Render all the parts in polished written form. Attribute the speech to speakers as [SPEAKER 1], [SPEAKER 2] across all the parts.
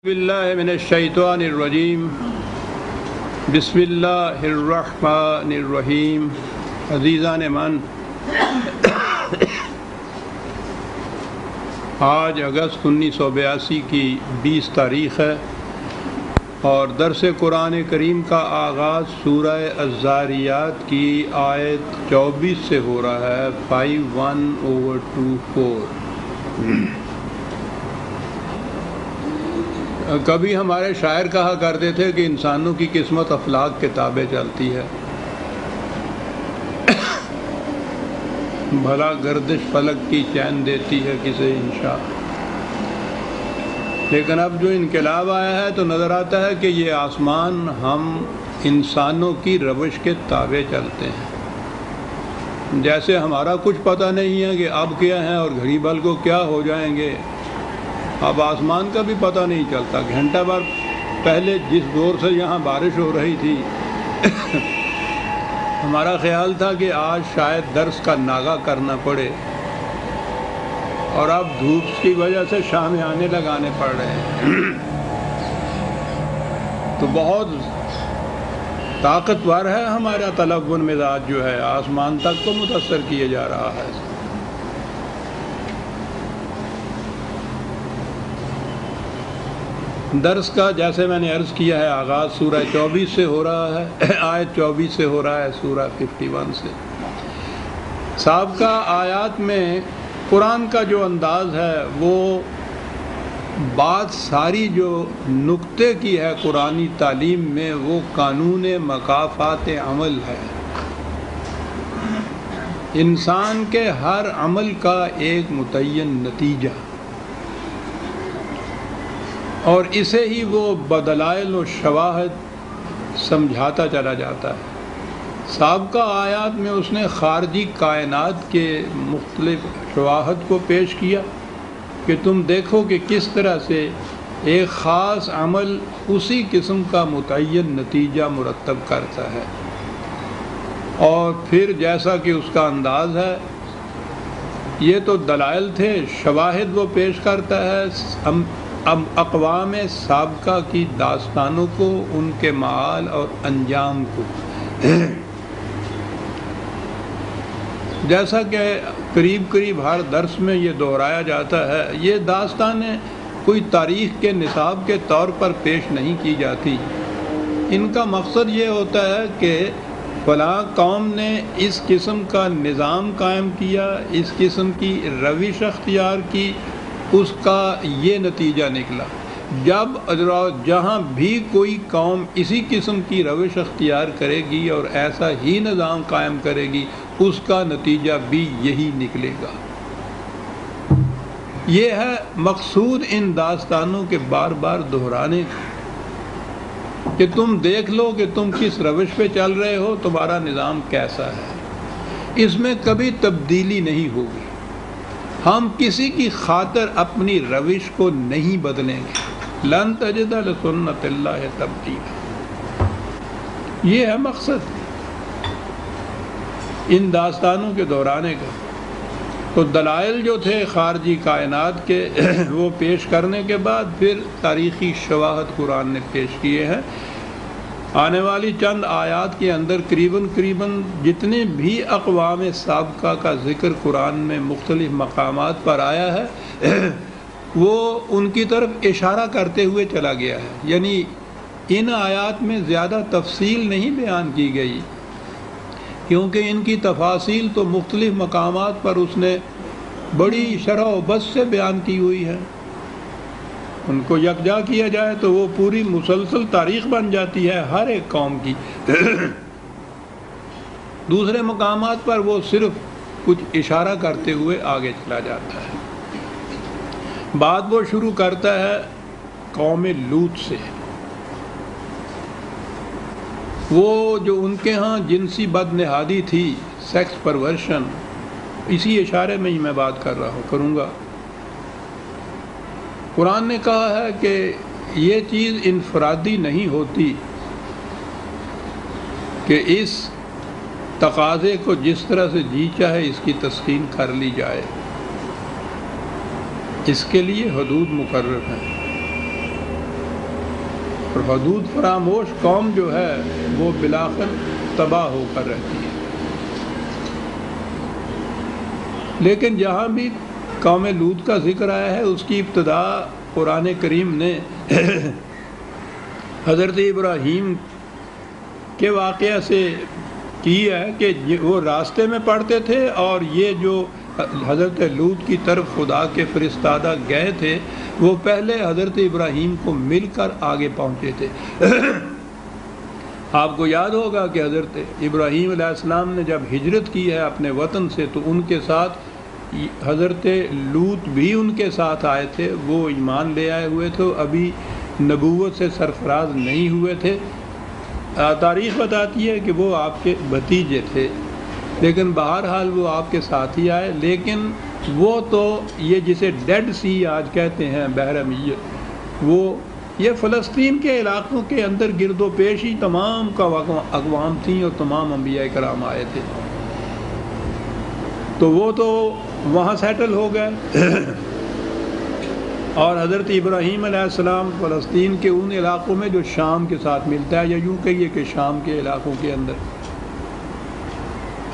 [SPEAKER 1] باللہ من الشیطان الرجیم بسم اللہ الرحمن الرحیم۔ عزیزان من، آج اگست 1982 کی 20 تاریخ ہے اور درس قرآن کریم کا آغاز سورہ الذاریات کی آیت 24 سے ہو رہا ہے، 51/24۔ کبھی ہمارے شاعر کہا کرتے تھے کہ انسانوں کی قسمت افلاک کے تابع چلتی ہے، بھلا گردش فلک کی چین دیتی ہے کسے انشاء۔ لیکن اب جو انقلاب آیا ہے تو نظر آتا ہے کہ یہ آسمان ہم انسانوں کی روش کے تابع چلتے ہیں، جیسے ہمارا کچھ پتہ نہیں ہے کہ اب کیا ہے اور گھڑی بھر کو کیا ہو جائیں گے۔ اب آسمان کا بھی پتہ نہیں چلتا۔ گھنٹہ بھر پہلے جس دور سے یہاں بارش ہو رہی تھی ہمارا خیال تھا کہ آج شاید درس کا ناغہ کرنا پڑے، اور اب دھوپ کی وجہ سے شامیانے لگانے پڑ رہے ہیں۔ تو بہت طاقتور ہے ہمارا تلون مزاج، جو ہے آسمان تک کو متاثر کیے جا رہا ہے۔ درس کا جیسے میں نے عرض کیا ہے آغاز سورہ 24 سے ہو رہا ہے، آیت 24 سے ہو رہا ہے، سورہ 51 سے۔ سابقہ آیات میں قرآن کا جو انداز ہے وہ بات ساری جو نقطے کی ہے قرآنی تعلیم میں، وہ قانون مکافات عمل ہے۔ انسان کے ہر عمل کا ایک متعین نتیجہ، اور اسے ہی وہ بدلائل و شواہد سمجھاتا چلا جاتا ہے۔ سابقہ آیات میں اس نے خارجی کائنات کے مختلف شواہد کو پیش کیا کہ تم دیکھو کہ کس طرح سے ایک خاص عمل اسی قسم کا متعین نتیجہ مرتب کرتا ہے، اور پھر جیسا کہ اس کا انداز ہے، یہ تو دلائل تھے، شواہد وہ پیش کرتا ہے اقوام سابقہ کی داستانوں کو، ان کے معال اور انجام کو۔ جیسا کہ قریب ہر درس میں یہ دہرایا جاتا ہے، یہ داستانیں کوئی تاریخ کے نصاب کے طور پر پیش نہیں کی جاتی۔ ان کا مقصد یہ ہوتا ہے کہ فلاں قوم نے اس قسم کا نظام قائم کیا، اس قسم کی روش اختیار کی، اس کا یہ نتیجہ نکلا۔ جہاں بھی کوئی قوم اسی قسم کی روش اختیار کرے گی اور ایسا ہی نظام قائم کرے گی، اس کا نتیجہ بھی یہی نکلے گا۔ یہ ہے مقصود ان داستانوں کے بار بار دہرانے کا، کہ تم دیکھ لو کہ تم کس روش پہ چل رہے ہو، تمہارا نظام کیسا ہے، اس میں کبھی تبدیلی نہیں ہوگی۔ ہم کسی کی خاطر اپنی روش کو نہیں بدلیں گے۔ لن تجد لسنت اللہ تبدیلا، یہ ہے مقصد ان داستانوں کے دہرانے کا۔ تو دلائل جو تھے خارجی کائنات کے، وہ پیش کرنے کے بعد پھر تاریخی شواہد قرآن نے پیش کیے ہیں۔ آنے والی چند آیات کے اندر قریباً جتنے بھی اقوام سابقہ کا ذکر قرآن میں مختلف مقامات پر آیا ہے، وہ ان کی طرف اشارہ کرتے ہوئے چلا گیا ہے۔ یعنی ان آیات میں زیادہ تفصیل نہیں بیان کی گئی، کیونکہ ان کی تفاصیل تو مختلف مقامات پر اس نے بڑی شرح و بسط سے بیان کی ہوئی ہے۔ ان کو یکجا کیا جائے تو وہ پوری مسلسل تاریخ بن جاتی ہے ہر ایک قوم کی۔ دوسرے مقامات پر وہ صرف کچھ اشارہ کرتے ہوئے آگے چلا جاتا ہے۔ بات وہ شروع کرتا ہے قوم لوط سے۔ وہ جو ان کے ہاں جنسی بدنہادی تھی، سیکس پرورشن، اسی اشارے میں ہی میں بات کروں گا۔ قرآن نے کہا ہے کہ یہ چیز انفرادی نہیں ہوتی کہ اس تقاضے کو جس طرح سے جی چاہے اس کی تسکین کر لی جائے، اس کے لیے حدود مقرر ہیں۔ اور حدود فراموش قوم جو ہے وہ بالآخر تباہ ہو کر رہتی ہے۔ لیکن جہاں بھی قوم لوط کا ذکر آیا ہے اس کی ابتدا قرآن کریم نے حضرت ابراہیم کے واقعہ سے کی ہے کہ وہ راستے میں پڑھتے تھے اور یہ جو حضرت لوط کی طرف خدا کے فرستادہ گئے تھے وہ پہلے حضرت ابراہیم کو مل کر آگے پہنچے تھے۔ آپ کو یاد ہوگا کہ حضرت ابراہیم علیہ السلام نے جب ہجرت کی ہے اپنے وطن سے تو ان کے ساتھ حضرت لوط بھی ان کے ساتھ آئے تھے، وہ ایمان لے آئے ہوئے تھے، ابھی نبوت سے سرفراز نہیں ہوئے تھے۔ تاریخ بتاتی ہے کہ وہ آپ کے بھتیجے تھے، لیکن بہرحال وہ آپ کے ساتھ ہی آئے۔ لیکن وہ تو یہ جسے ڈیڈ سی آج کہتے ہیں بحر میت، وہ یہ فلسطین کے علاقوں کے اندر گرد و پیش ہی تمام کا اقوام تھیں اور تمام انبیاء کرام آئے تھے، تو وہ تو وہاں سیٹل ہو گئے۔ اور حضرت ابراہیم علیہ السلام فلسطین کے ان علاقوں میں جو شام کے ساتھ ملتا ہے، یا یوں کہیے کہ شام کے علاقوں کے اندر،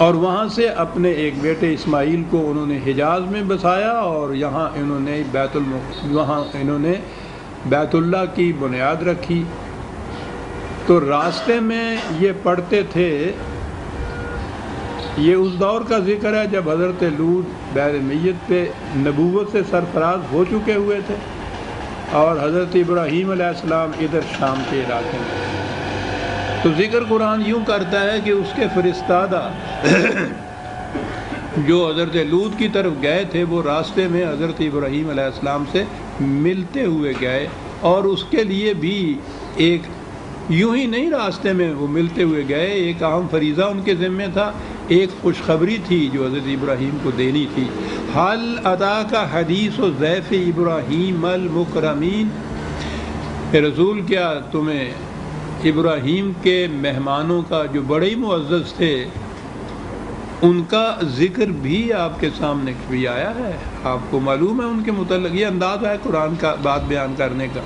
[SPEAKER 1] اور وہاں سے اپنے ایک بیٹے اسماعیل کو انہوں نے حجاز میں بسایا اور یہاں انہوں نے بیت اللہ کی بنیاد رکھی۔ تو راستے میں یہ پڑھتے تھے، یہ اس دور کا ذکر ہے جب حضرت لوط بحر میت پہ نبوت سے سرفراز ہو چکے ہوئے تھے اور حضرت ابراہیم علیہ السلام ادھر شام کے علاقے میں۔ تو ذکر قرآن یوں کرتا ہے کہ اس کے فرستادہ جو حضرت لوط کی طرف گئے تھے وہ راستے میں حضرت ابراہیم علیہ السلام سے ملتے ہوئے گئے، اور اس کے لیے بھی ایک یوں ہی نہیں راستے میں وہ ملتے ہوئے گئے، ایک اہم فریضہ ان کے ذمہ تھا، ایک خوشخبری تھی جو حضرت ابراہیم کو دینی تھی۔ حل اتاک حدیث ضیف ابراہیم المکرمین، اے رسول کیا تمہیں ابراہیم کے مہمانوں کا جو بڑے ہی معزز تھے ان کا ذکر بھی آپ کے سامنے بھی آیا ہے؟ آپ کو معلوم ہے ان کے متعلق؟ یہ انداز ہے قرآن کا بات بیان کرنے کا۔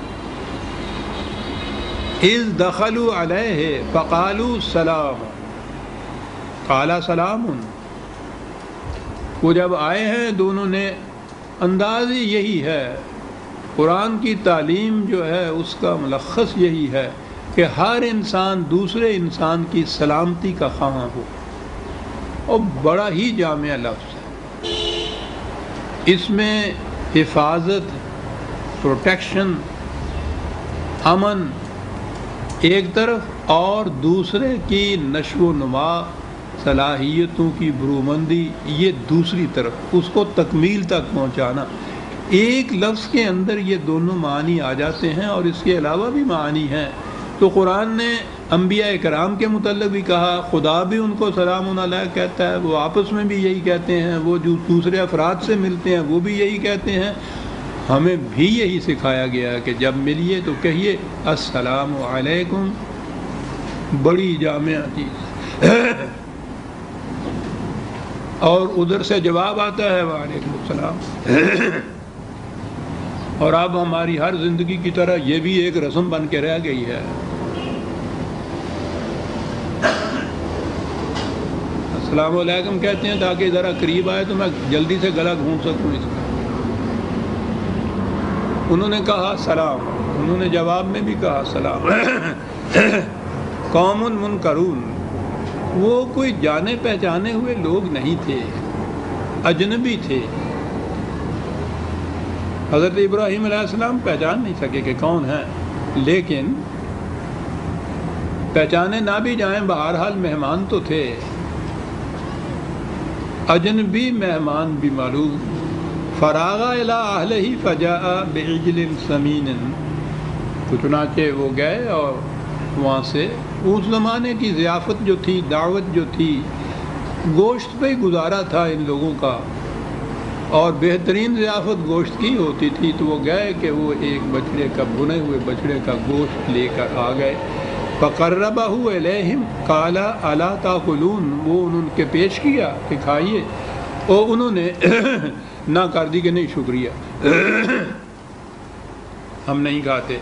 [SPEAKER 1] اذ دخلوا علیہ فقالوا سلام قال سلام، وہ جب آئے ہیں دونوں نے، انداز ہی یہی ہے، قرآن کی تعلیم جو ہے اس کا ملخص یہی ہے کہ ہر انسان دوسرے انسان کی سلامتی کا خواہاں ہو، اور بڑا ہی جامع لفظ ہے، اس میں حفاظت، پروٹیکشن، امن ایک طرف اور دوسرے کی نشو و نما، صلاحیتوں کی برومندی یہ دوسری طرف، اس کو تکمیل تک پہنچانا۔ ایک لفظ کے اندر یہ دونوں معنی آ جاتے ہیں اور اس کے علاوہ بھی معنی ہیں۔ تو قرآن نے انبیاء کرام کے متعلق بھی کہا، خدا بھی ان کو سلام علیہ کہتا ہے، وہ آپس میں بھی یہی کہتے ہیں، وہ جو دوسرے افراد سے ملتے ہیں وہ بھی یہی کہتے ہیں۔ ہمیں بھی یہی سکھایا گیا ہے کہ جب ملیے تو کہیے السلام علیکم، بڑی جامع چیز۔ اور ادھر سے جواب آتا ہے وعلیکم السلام۔ اور اب ہماری ہر زندگی کی طرح یہ بھی ایک رسم بن کے رہ گئی ہے۔ السلام علیکم کہتے ہیں تاکہ ذرا قریب آئے تو میں جلدی سے گلا گھونٹ سکوں اس کا۔ انہوں نے کہا سلام، انہوں نے جواب میں بھی کہا سلام۔ قوم منکرون، وہ کوئی جانے پہچانے ہوئے لوگ نہیں تھے، اجنبی تھے۔ حضرت ابراہیم علیہ السلام پہچان نہیں سکے کہ کون ہیں، لیکن پہچانے نہ بھی جائیں بہرحال مہمان تو تھے، اجنبی مہمان بھی معلوم۔ فراغ الی اہلہ فجاء بعجل سمین، تو چنانچہ وہ گئے اور وہاں سے اس زمانے کی ضیافت جو تھی، دعوت جو تھی، گوشت پہ ہی گزارا تھا ان لوگوں کا، اور بہترین ضیافت گوشت کی ہوتی تھی، تو وہ گئے کہ وہ ایک بچڑے کا، بنے ہوئے بچڑے کا گوشت لے کر آ گئے۔ فقربہ الیہم قال الا تاکلون، وہ انہوں کے پیش کیا کہ کھائیے، اور انہوں نے نہ کر دی کہ نہیں شکریہ، ہم نہیں کھاتے۔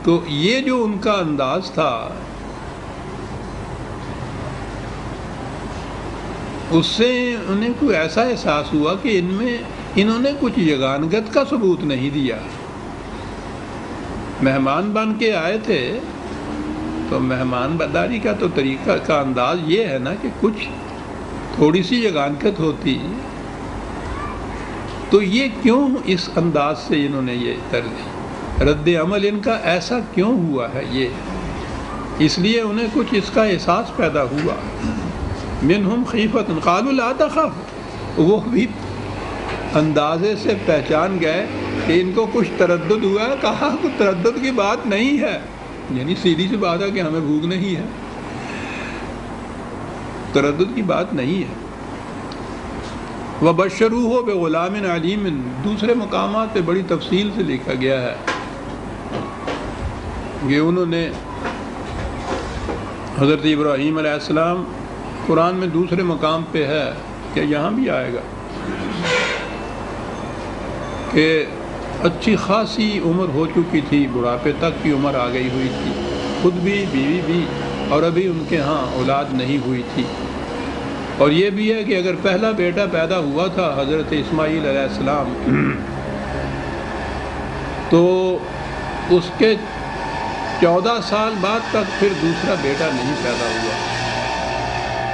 [SPEAKER 1] تو یہ جو ان کا انداز تھا اس سے انہیں کوئی ایسا احساس ہوا کہ انہوں نے کچھ یگانگت کا ثبوت نہیں دیا. مہمان بن کے آئے تھے تو مہمان بداری کا تو طریقہ کا انداز یہ ہے نا کہ کچھ تھوڑی سی یگانگت ہوتی. تو یہ کیوں اس انداز سے انہوں نے یہ رد عمل ان کا ایسا کیوں ہوا ہے؟ یہ اس لیے انہیں کچھ اس کا احساس پیدا ہوا. منہم خیفۃ قالوا لا تخف، وہ بھی اندازے سے پہچان گئے کہ ان کو کچھ تردد ہوا ہے. کہا کہ تردد کی بات نہیں ہے، یعنی سیدھی سی بات ہے کہ ہمیں بھوک نہیں ہے، تردد کی بات نہیں ہے. وَبَشَّرُوهُ بِغُلَامٍ عَلِيمٍ دوسرے مقامات پہ بڑی تفصیل سے لکھا گیا ہے کہ انہوں نے حضرت ابراہیم علیہ السلام، قرآن میں دوسرے مقام پہ ہے کہ یہاں بھی آئے گا کہ اچھی خاصی عمر ہو چکی تھی، بڑھاپے تک کی عمر آ گئی ہوئی تھی، خود بھی بیوی بھی، اور ابھی ان کے ہاں اولاد نہیں ہوئی تھی. اور یہ بھی ہے کہ اگر پہلا بیٹا پیدا ہوا تھا حضرت اسماعیل علیہ السلام تو اس کے 14 سال بعد تک پھر دوسرا بیٹا نہیں پیدا ہوا.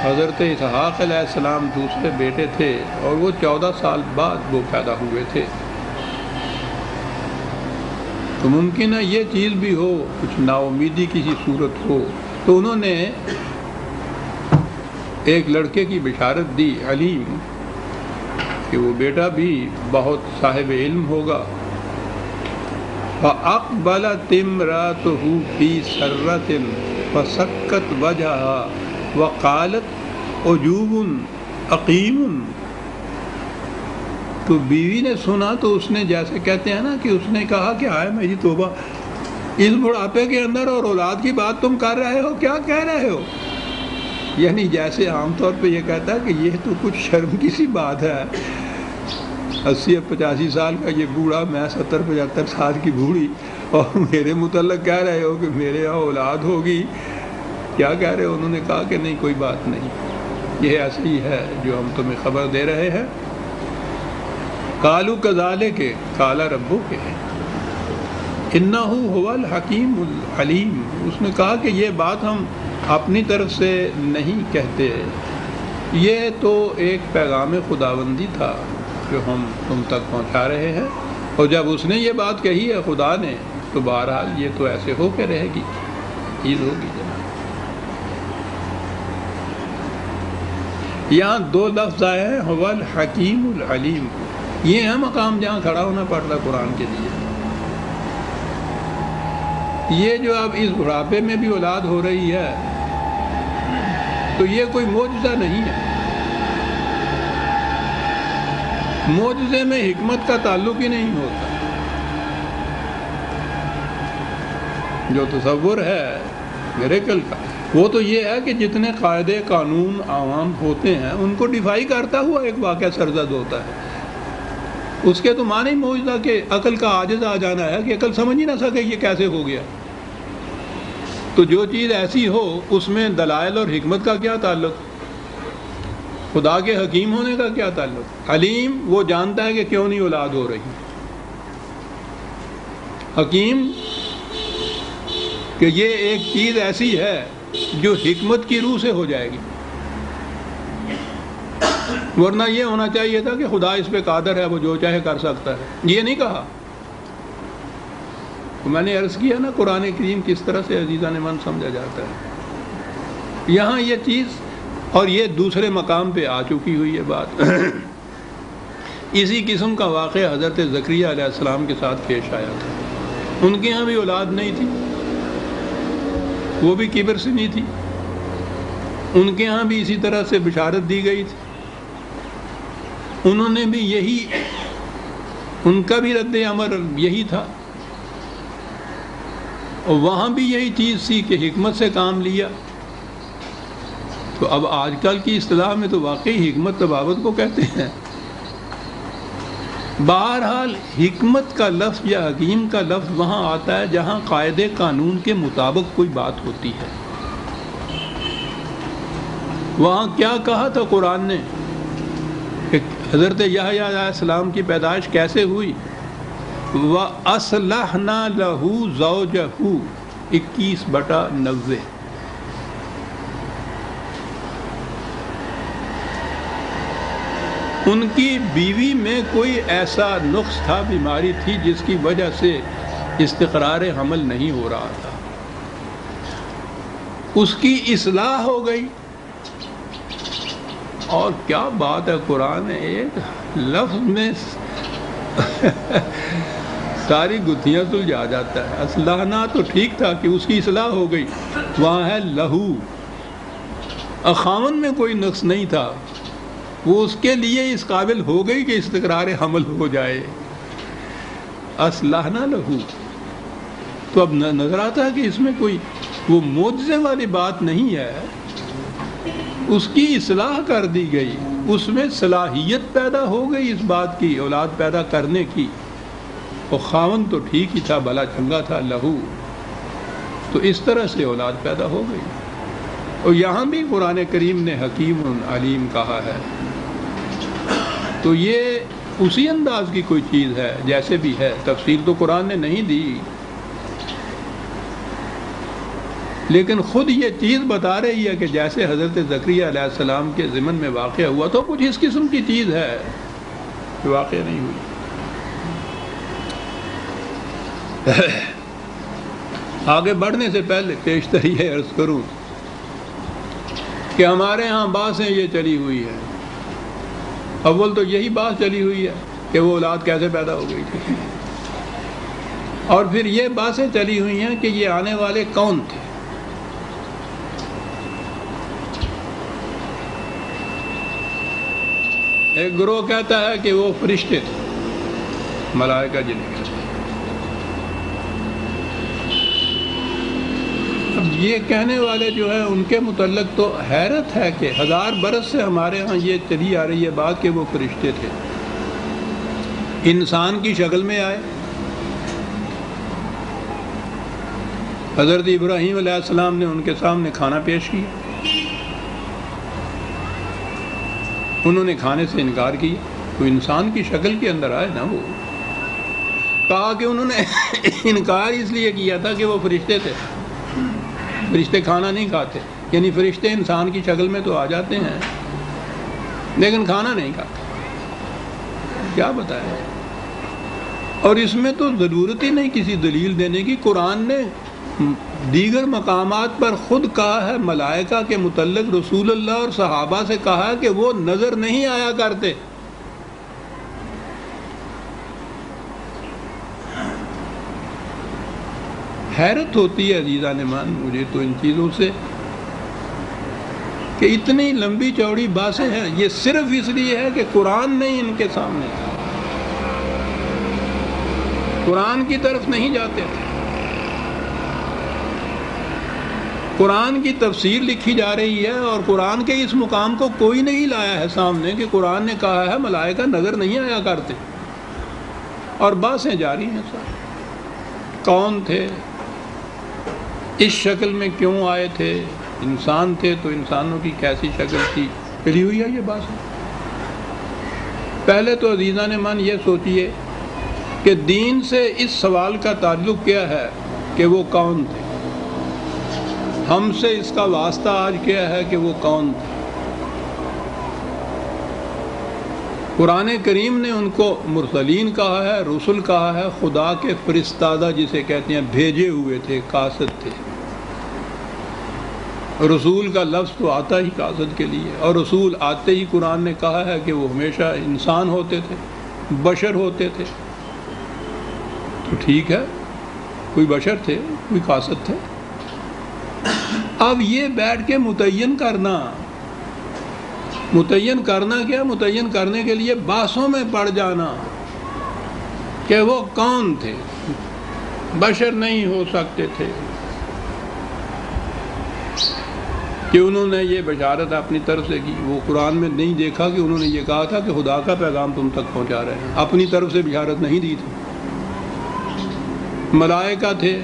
[SPEAKER 1] حضرت اسحاق علیہ السلام دوسرے بیٹے تھے اور وہ 14 سال بعد وہ پیدا ہوئے تھے. تو ممکن ہے یہ چیز بھی ہو، کچھ نا امیدی کی صورت ہو. تو انہوں نے ایک لڑکے کی بشارت دی علیم کہ وہ بیٹا بھی بہت صاحب علم ہوگا. فَأَقْبَلَتِ امْرَأَتُهُ فِي سَرَّةٍ فَسَكَّتْ وَجْهَهَا وَقَالَتْ عُجُوبٌ عَقِيمٌ. تو بیوی نے سنا تو اس نے، جیسے کہتے ہیں نا کہ اس نے کہا کہ ہائے میری توبہ، اس بڑھاپے کے اندر اور اولاد کی بات تم کر رہے ہو، کیا کہہ رہے ہو؟ یعنی جیسے عام طور پہ یہ کہتا ہے کہ یہ تو کچھ شرم کی سی بات ہے، 80 یا 85 سال کا یہ بوڑھا، میں 70-75 سال کی بوڑھی، اور میرے متعلق کہہ رہے ہو کہ میرے یہاں اولاد ہوگی، کیا کہہ رہے ہو؟ انہوں نے کہا کہ نہیں، کوئی بات نہیں، یہ ایسے ہی ہے جو ہم تمہیں خبر دے رہے ہیں. قالوا كذلك قال ربك انه هو الحکیم العلیم. اس نے کہا کہ یہ بات ہم اپنی طرف سے نہیں کہتے، یہ تو ایک پیغام خداوندی تھا جو ہم تم تک پہنچا رہے ہیں. اور جب اس نے یہ بات کہی ہے خدا نے، تو بہرحال یہ تو ایسے ہو کے رہے گی، چیز ہوگی. جناب یہاں 2 لفظ آئے ہیں، هو الحکیم العلیم. یہ ہے مقام جہاں کھڑا ہونا پڑتا قرآن کے لیے. یہ جو اب اس بڑھاپے میں بھی اولاد ہو رہی ہے تو یہ کوئی معجزہ نہیں ہے. معجزے میں حکمت کا تعلق ہی نہیں ہوتا. جو تصور ہے میریکل کا، وہ تو یہ ہے کہ جتنے قاعدے قانون عوام ہوتے ہیں ان کو ڈیفائی کرتا ہوا ایک واقعہ سرزد ہوتا ہے. اس کے تو معنی معجزہ کہ عقل کا عاجز آ جانا ہے کہ عقل سمجھ ہی نہ سکے یہ کیسے ہو گیا. تو جو چیز ایسی ہو اس میں دلائل اور حکمت کا کیا تعلق؟ خدا کے حکیم ہونے کا کیا تعلق؟ علیم وہ جانتا ہے کہ کیوں نہیں اولاد ہو رہی. حکیم کہ یہ ایک چیز ایسی ہے جو حکمت کی روح سے ہو جائے گی، ورنہ یہ ہونا چاہیے تھا کہ خدا اس پہ قادر ہے، وہ جو چاہے کر سکتا ہے. یہ نہیں کہا. تو میں نے عرض کیا نا قرآن کریم کس طرح سے عزیزان من سمجھا جاتا ہے. یہاں یہ چیز، اور یہ دوسرے مقام پہ آ چکی ہوئی ہے بات. اسی قسم کا واقعہ حضرت زکریہ علیہ السلام کے ساتھ پیش آیا تھا. ان کے ہاں بھی اولاد نہیں تھی، وہ بھی کبر سے نہیں تھی. ان کے ہاں بھی اسی طرح سے بشارت دی گئی تھی. انہوں نے بھی یہی، ان کا بھی رد عمل یہی تھا، اور وہاں بھی یہی چیز تھی کہ حکمت سے کام لیا. تو اب آج کل کی اصطلاح میں تو واقعی حکمت تباوت کو کہتے ہیں. بہرحال حکمت کا لفظ یا حکیم کا لفظ وہاں آتا ہے جہاں قاعدے قانون کے مطابق کوئی بات ہوتی ہے۔ وہاں کیا کہا تھا قرآن نے کہ حضرت یحییٰ علیہ السلام کی پیدائش کیسے ہوئی؟ وَأَصْلَحْنَا لَهُ زَوْجَهُ 21/90۔ ان کی بیوی میں کوئی ایسا نقص تھا، بیماری تھی جس کی وجہ سے استقرار حمل نہیں ہو رہا تھا، اس کی اصلاح ہو گئی۔ اور کیا بات ہے، قرآن ایک لفظ میں ساری گتھیاں سلجھا جاتا ہے۔ اصلاحنا تو ٹھیک تھا کہ اس کی اصلاح ہو گئی، وہاں ہے لہو، خاوند میں کوئی نقص نہیں تھا، وہ اس کے لیے اس قابل ہو گئی کہ استقرار حمل ہو جائے۔ اصلاحنا لہو، تو اب نظر آتا ہے کہ اس میں کوئی وہ معجزے والی بات نہیں ہے، اس کی اصلاح کر دی گئی، اس میں صلاحیت پیدا ہو گئی اس بات کی، اولاد پیدا کرنے کی۔ اور خاوند تو ٹھیک ہی تھا، بھلا چنگا تھا، لہو، تو اس طرح سے اولاد پیدا ہو گئی۔ اور یہاں بھی قرآن کریم نے حکیم علیم کہا ہے، تو یہ اسی انداز کی کوئی چیز ہے جیسے بھی ہے، تفصیل تو قرآن نے نہیں دی، لیکن خود یہ چیز بتا رہی ہے کہ جیسے حضرت زکریا علیہ السلام کے ضمن میں واقع ہوا تو کچھ اس قسم کی چیز ہے جو واقع نہیں ہوئی۔ آگے بڑھنے سے پہلے پیشتری یہ عرض کروں کہ ہمارے ہاں باتیں یہ چلی ہوئی ہے، اول تو یہی بات چلی ہوئی ہے کہ وہ اولاد کیسے پیدا ہو گئی تھی، اور پھر یہ باتیں چلی ہوئی ہیں کہ یہ آنے والے کون تھے۔ ایک گروہ کہتا ہے کہ وہ فرشتے تھے، ملائکہ جنہیں کہتے ہیں۔ اب یہ کہنے والے جو ہے ان کے متعلق تو حیرت ہے کہ 1000 برس سے ہمارے ہاں یہ چلی آ رہی ہے بات کہ وہ فرشتے تھے، انسان کی شکل میں آئے۔ حضرت ابراہیم علیہ السلام نے ان کے سامنے کھانا پیش کیا، انہوں نے کھانے سے انکار کیا، تو انسان کی شکل کے اندر آئے نا، وہ کہا کہ انہوں نے انکار اس لیے کیا تھا کہ وہ فرشتے تھے، فرشتے کھانا نہیں کھاتے، یعنی فرشتے انسان کی شکل میں تو آ جاتے ہیں لیکن کھانا نہیں کھاتے، کیا بتائیں۔ اور اس میں تو ضرورت ہی نہیں کسی دلیل دینے کی، قرآن نے دیگر مقامات پر خود کہا ہے، ملائکہ کے متعلق رسول اللہ اور صحابہ سے کہا ہے کہ وہ نظر نہیں آیا کرتے۔ حیرت ہوتی ہے عزیزان مان مجھے تو ان چیزوں سے کہ اتنی لمبی چوڑی باتیں ہیں، یہ صرف اس لیے ہے کہ قرآن نہیں ان کے سامنے، قرآن کی طرف نہیں جاتے تھے۔ قرآن کی تفسیر لکھی جا رہی ہے اور قرآن کے اس مقام کو کوئی نہیں لایا ہے سامنے کہ قرآن نے کہا ہے ملائکہ نظر نہیں آیا کرتے، اور باتیں جاری ہیں سارے۔ کون تھے، اس شکل میں کیوں آئے تھے، انسان تھے تو انسانوں کی کیسی شکل تھی، چلی ہوئی ہے یہ بات۔ پہلے تو عزیزان من یہ سوچئے کہ دین سے اس سوال کا تعلق کیا ہے کہ وہ کون تھے، ہم سے اس کا واسطہ آج کیا ہے کہ وہ کون تھے۔ قرآن کریم نے ان کو مرسلین کہا ہے، رسل کہا ہے، خدا کے فرستادہ جسے کہتے ہیں، بھیجے ہوئے تھے، قاصد تھے۔ رسول کا لفظ تو آتا ہی قاصد کے لیے، اور رسول آتے ہی قرآن نے کہا ہے کہ وہ ہمیشہ انسان ہوتے تھے، بشر ہوتے تھے۔ تو ٹھیک ہے، کوئی بشر تھے، کوئی قاصد تھے۔ اب یہ بیٹھ کے متعین کرنا کیا، متعین کرنے کے لیے بحثوں میں پڑ جانا کہ وہ کون تھے، بشر نہیں ہو سکتے تھے، کہ انہوں نے یہ بشارت اپنی طرف سے کی. وہ قرآن میں نہیں دیکھا کہ انہوں نے یہ کہا تھا کہ خدا کا پیغام تم تک پہنچا رہے ہیں. اپنی طرف سے بشارت نہیں دی تھی. ملائکہ تھے،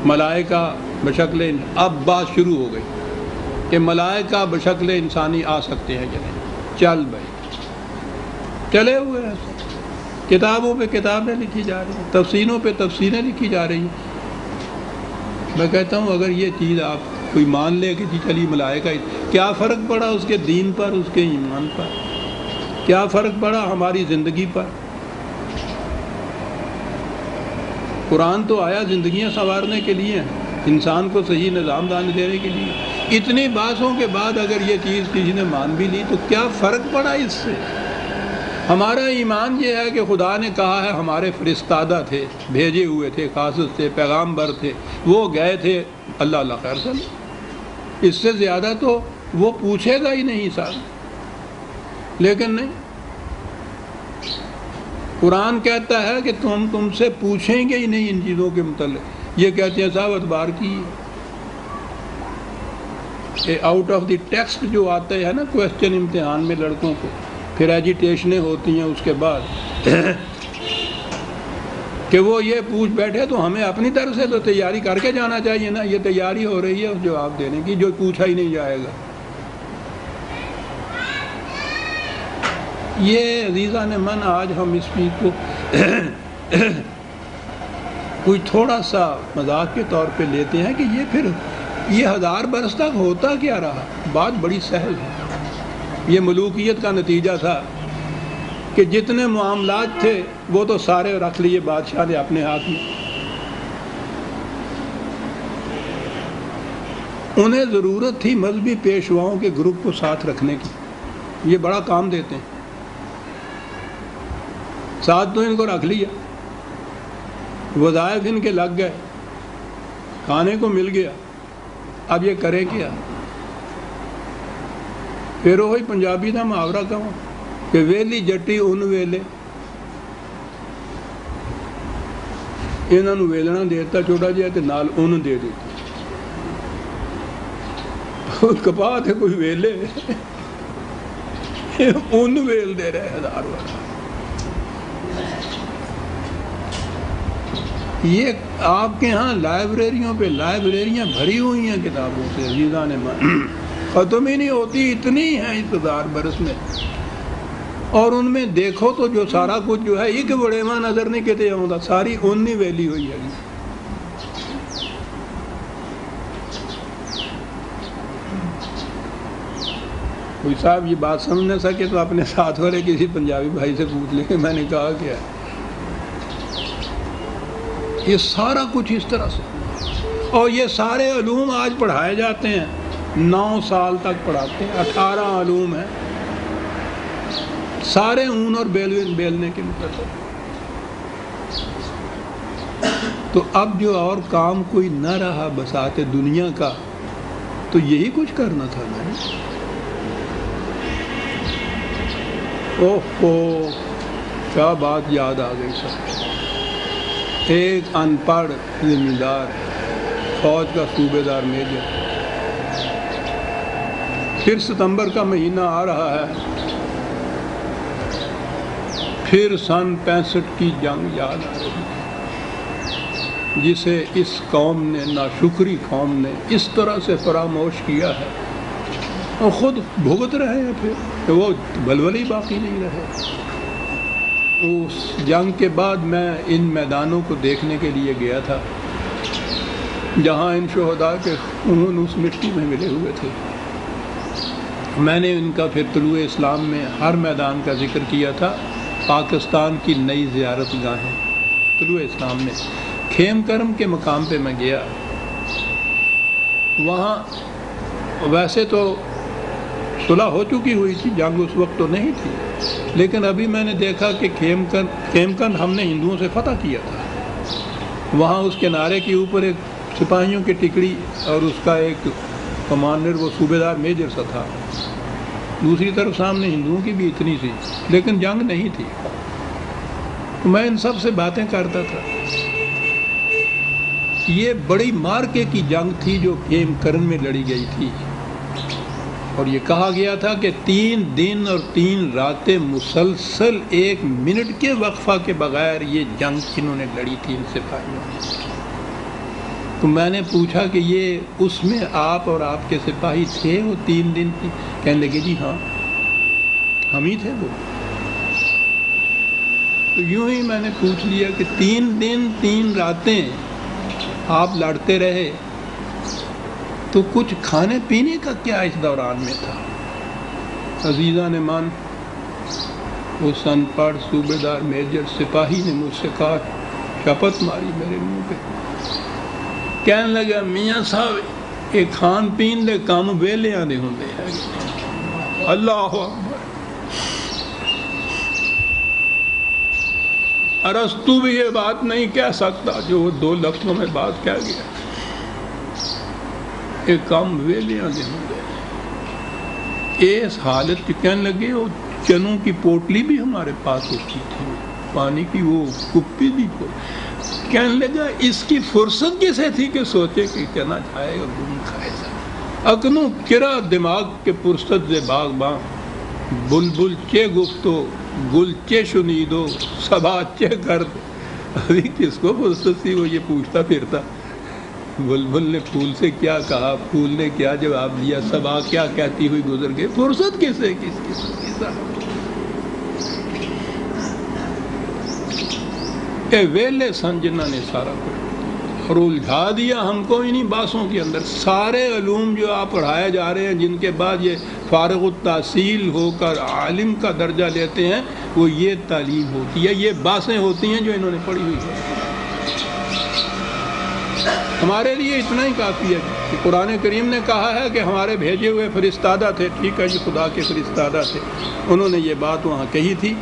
[SPEAKER 1] ملائکہ بشکل، اب بات شروع ہو گئی کہ ملائکہ بشکل انسانی آ سکتے ہیں کہ نہیں. چل بھائی، چلے ہوئے ہیں. کتابوں پہ کتابیں لکھی جا رہی ہیں، تفسیروں پہ تفسیریں لکھی جا رہی ہیں. میں کہتا ہوں اگر یہ چیز آپ کوئی مان لے کہ جی چلیے ملائکہ، کیا فرق پڑا اس کے دین پر، اس کے ایمان پر؟ کیا فرق پڑا ہماری زندگی پر؟ قرآن تو آیا زندگیاں سنوارنے کے لیے، انسان کو صحیح نظام دان دینے کے لیے. اتنی باتوں کے بعد اگر یہ چیز کسی نے مان بھی لی تو کیا فرق پڑا اس سے؟ ہمارا ایمان یہ ہے کہ خدا نے کہا ہے، ہمارے فرستادہ تھے، بھیجے ہوئے تھے، قاصد تھے، پیغامبر تھے، وہ گئے تھے، اللہ اللہ خیر سن. اس سے زیادہ تو وہ پوچھے گا ہی نہیں صاحب. لیکن نہیں، قرآن کہتا ہے کہ تم سے پوچھیں گے ہی نہیں ان چیزوں کے متعلق. یہ کہتے ہیں صاحب اتبار کی آؤٹ آف دی ٹیکسٹ جو آتے ہیں نا کویسچن امتحان میں لڑکوں کو، پھر ایجیٹیشنیں ہوتی ہیں اس کے بعد کہ وہ یہ پوچھ بیٹھے، تو ہمیں اپنی طرف سے تو تیاری کر کے جانا چاہیے نا. یہ تیاری ہو رہی ہے جواب دینے کی جو پوچھا ہی نہیں جائے گا. یہ عزیزان من آج ہم اس چیز کو کوئی تھوڑا سا مذاق کے طور پہ لیتے ہیں کہ یہ پھر یہ 1000 برس تک ہوتا کیا رہا. بات بڑی سہل ہے. یہ ملوکیت کا نتیجہ تھا کہ جتنے معاملات تھے وہ تو سارے رکھ لیے بادشاہ نے اپنے ہاتھ میں. انہیں ضرورت تھی مذہبی پیشواؤں کے گروپ کو ساتھ رکھنے کی. یہ بڑا کام دیتے ہیں. ساتھ تو ان کو رکھ لیا، وظائف ان کے لگ گئے، کھانے کو مل گیا. اب یہ کرے کیا؟ پھر وہی پنجابی کا محاورہ کہوں کہ ویلی جٹی ان ویلے، انہوں نے ویلنا دیتا چھوٹا جہا تے نال ان دے دیتی. کپاہ تھے کوئی ویلے ان ویل دے رہے 1000 بار. یہ آپ کے ہاں لائبریریوں پہ لائبریریاں بھری ہوئی ہیں کتابوں سے عزیزان من، ختم ہی نہیں ہوتی. اتنی ہیں اس 1000 برس میں. اور ان میں دیکھو تو جو سارا کچھ جو ہے ایک بڑے ماں نظر نہیں کہتے ہوتا، ساری ان نہیں ویلی ہوئی ہے. کوئی صاحب یہ بات سمجھ نہ سکے تو اپنے ساتھ والے کسی پنجابی بھائی سے پوچھ لیں کہ میں نے کہا کیا. یہ سارا کچھ اس طرح سے، اور یہ سارے علوم آج پڑھائے جاتے ہیں. 9 سال تک پڑھاتے ہیں. 18 علوم ہیں، سارے اون اور بیلنے کے متعلق. تو اب جو اور کام کوئی نہ رہا بساط دنیا کا، تو یہی کچھ کرنا تھا نا. اوہ کیا بات یاد آ گئی سر. ایک ان پڑھ ذمہ دار فوج کا صوبے دار میجر، پھر ستمبر کا مہینہ آ رہا ہے، پھر سن 65 کی جنگ یاد آ رہی ہے جسے اس قوم نے، ناشکری قوم نے اس طرح سے فراموش کیا ہے اور خود بھگت رہے ہیں. پھر کہ وہ بلبلی باقی نہیں رہے. اس جنگ کے بعد میں ان میدانوں کو دیکھنے کے لیے گیا تھا جہاں ان شہداء کے خون اس مٹی میں ملے ہوئے تھے. میں نے ان کا پھر طلوع اسلام میں ہر میدان کا ذکر کیا تھا. پاکستان کی نئی زیارت گاہیں طلوع اسلام میں خیم کرم کے مقام پہ میں گیا. وہاں ویسے تو صلح ہو چکی ہوئی تھی، جنگ اس وقت تو نہیں تھی، لیکن ابھی میں نے دیکھا کہ خیم کرم ہم نے ہندوؤں سے فتح کیا تھا. وہاں اس کنارے کے اوپر ایک سپاہیوں کی ٹکڑی اور اس کا ایک کمانڈر وہ صوبے دار میجر سا تھا. دوسری طرف سامنے ہندوؤں کی بھی اتنی سی، لیکن جنگ نہیں تھی. میں ان سب سے باتیں کرتا تھا. یہ بڑی مارکے کی جنگ تھی جو خیم کرم میں لڑی گئی تھی. اور یہ کہا گیا تھا کہ 3 دن اور 3 راتیں مسلسل 1 منٹ کے وقفہ کے بغیر یہ جنگ انہوں نے لڑی تھی ان سپاہیوں نے۔ تو میں نے پوچھا کہ یہ اس میں آپ اور آپ کے سپاہی تھے وہ 3 دن کی؟ کہنے لگے جی ہاں ہم ہی تھے وہ۔ تو یوں ہی میں نے پوچھ لیا کہ 3 دن 3 راتیں آپ لڑتے رہے تو کچھ کھانے پینے کا کیا اس دوران میں تھا؟ عزیزان مان، اس ان پڑھ صوبے دار میجر سپاہی نے مجھ سے کہا، شپت ماری میرے منہ پہ، کہنے لگا میاں صاحب یہ کھان پین دے کام ویلے آنے ہوندے ہیں۔ اللہ اکبر۔ ارسطو بھی یہ بات نہیں کہہ سکتا جو وہ 2 لفظوں میں بات کہہ گیا، یہ کام ویلے آنے ہوندے ہیں۔ اس حالت کی کہنے لگے وہ چنوں کی پوٹلی بھی ہمارے پاس ہوتی تھی، پانی کی وہ کپی بھی کہنے لگا اس کی فرصت کسے تھی کہ سوچے کہ چنا جائے اور گم کھائے جائے۔ اکنوں کرا دماغ کے پرست دے باغ باں، بلبل چے گفتو گل چے شنیدو صبا چے کرد۔ ابھی کس کو فرصت تھی وہ یہ پوچھتا پھرتا، بلبل نے پھول سے کیا کہا، پھول نے کیا جواب دیا، صبا کیا کہتی ہوئی گزر گئی، فرصت کسے کس کی؟ اے ویلے سن جنہوں نے سارا کچھ اور الجھا دیا ہم کو انہی باسوں کے اندر۔ سارے علوم جو آپ پڑھائے جا رہے ہیں جن کے بعد یہ فارغ التحصیل ہو کر عالم کا درجہ لیتے ہیں، وہ یہ تعلیم ہوتی ہے، یہ باسیں ہوتی ہیں جو انہوں نے پڑھی ہوئی ہیں۔ ہمارے لیے اتنا ہی کافی ہے کہ قرآن کریم نے کہا ہے کہ ہمارے بھیجے ہوئے فرستادہ تھے، ٹھیک ہے جی خدا کے فرستادہ تھے، انہوں نے یہ بات وہاں کہی تھی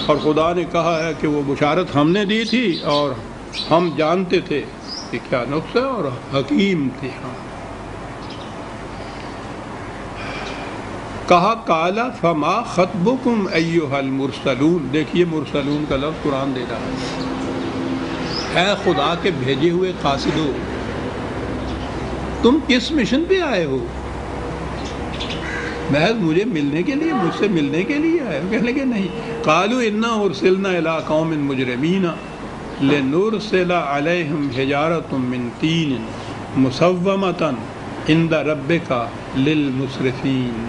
[SPEAKER 1] اور خدا نے کہا ہے کہ وہ بشارت ہم نے دی تھی اور ہم جانتے تھے کہ کیا نقص ہے اور حکیم تھے ہم۔ کہا کالا فما خطبکم ایھا المرسلون، دیکھیے مرسلون کا لفظ قرآن دے رہا ہے، اے خدا کے بھیجے ہوئے قاصدو تم کس مشن پہ آئے ہو؟ محض مجھے ملنے کے لیے، مجھ سے ملنے کے لیے آئے ہو؟ کہنے لگے نہیں۔ قالوا انا ارسلنا الی قوم مجرمین لنرسل علیہم حجارۃ من طین مسومۃ عند ربک للمسرفین۔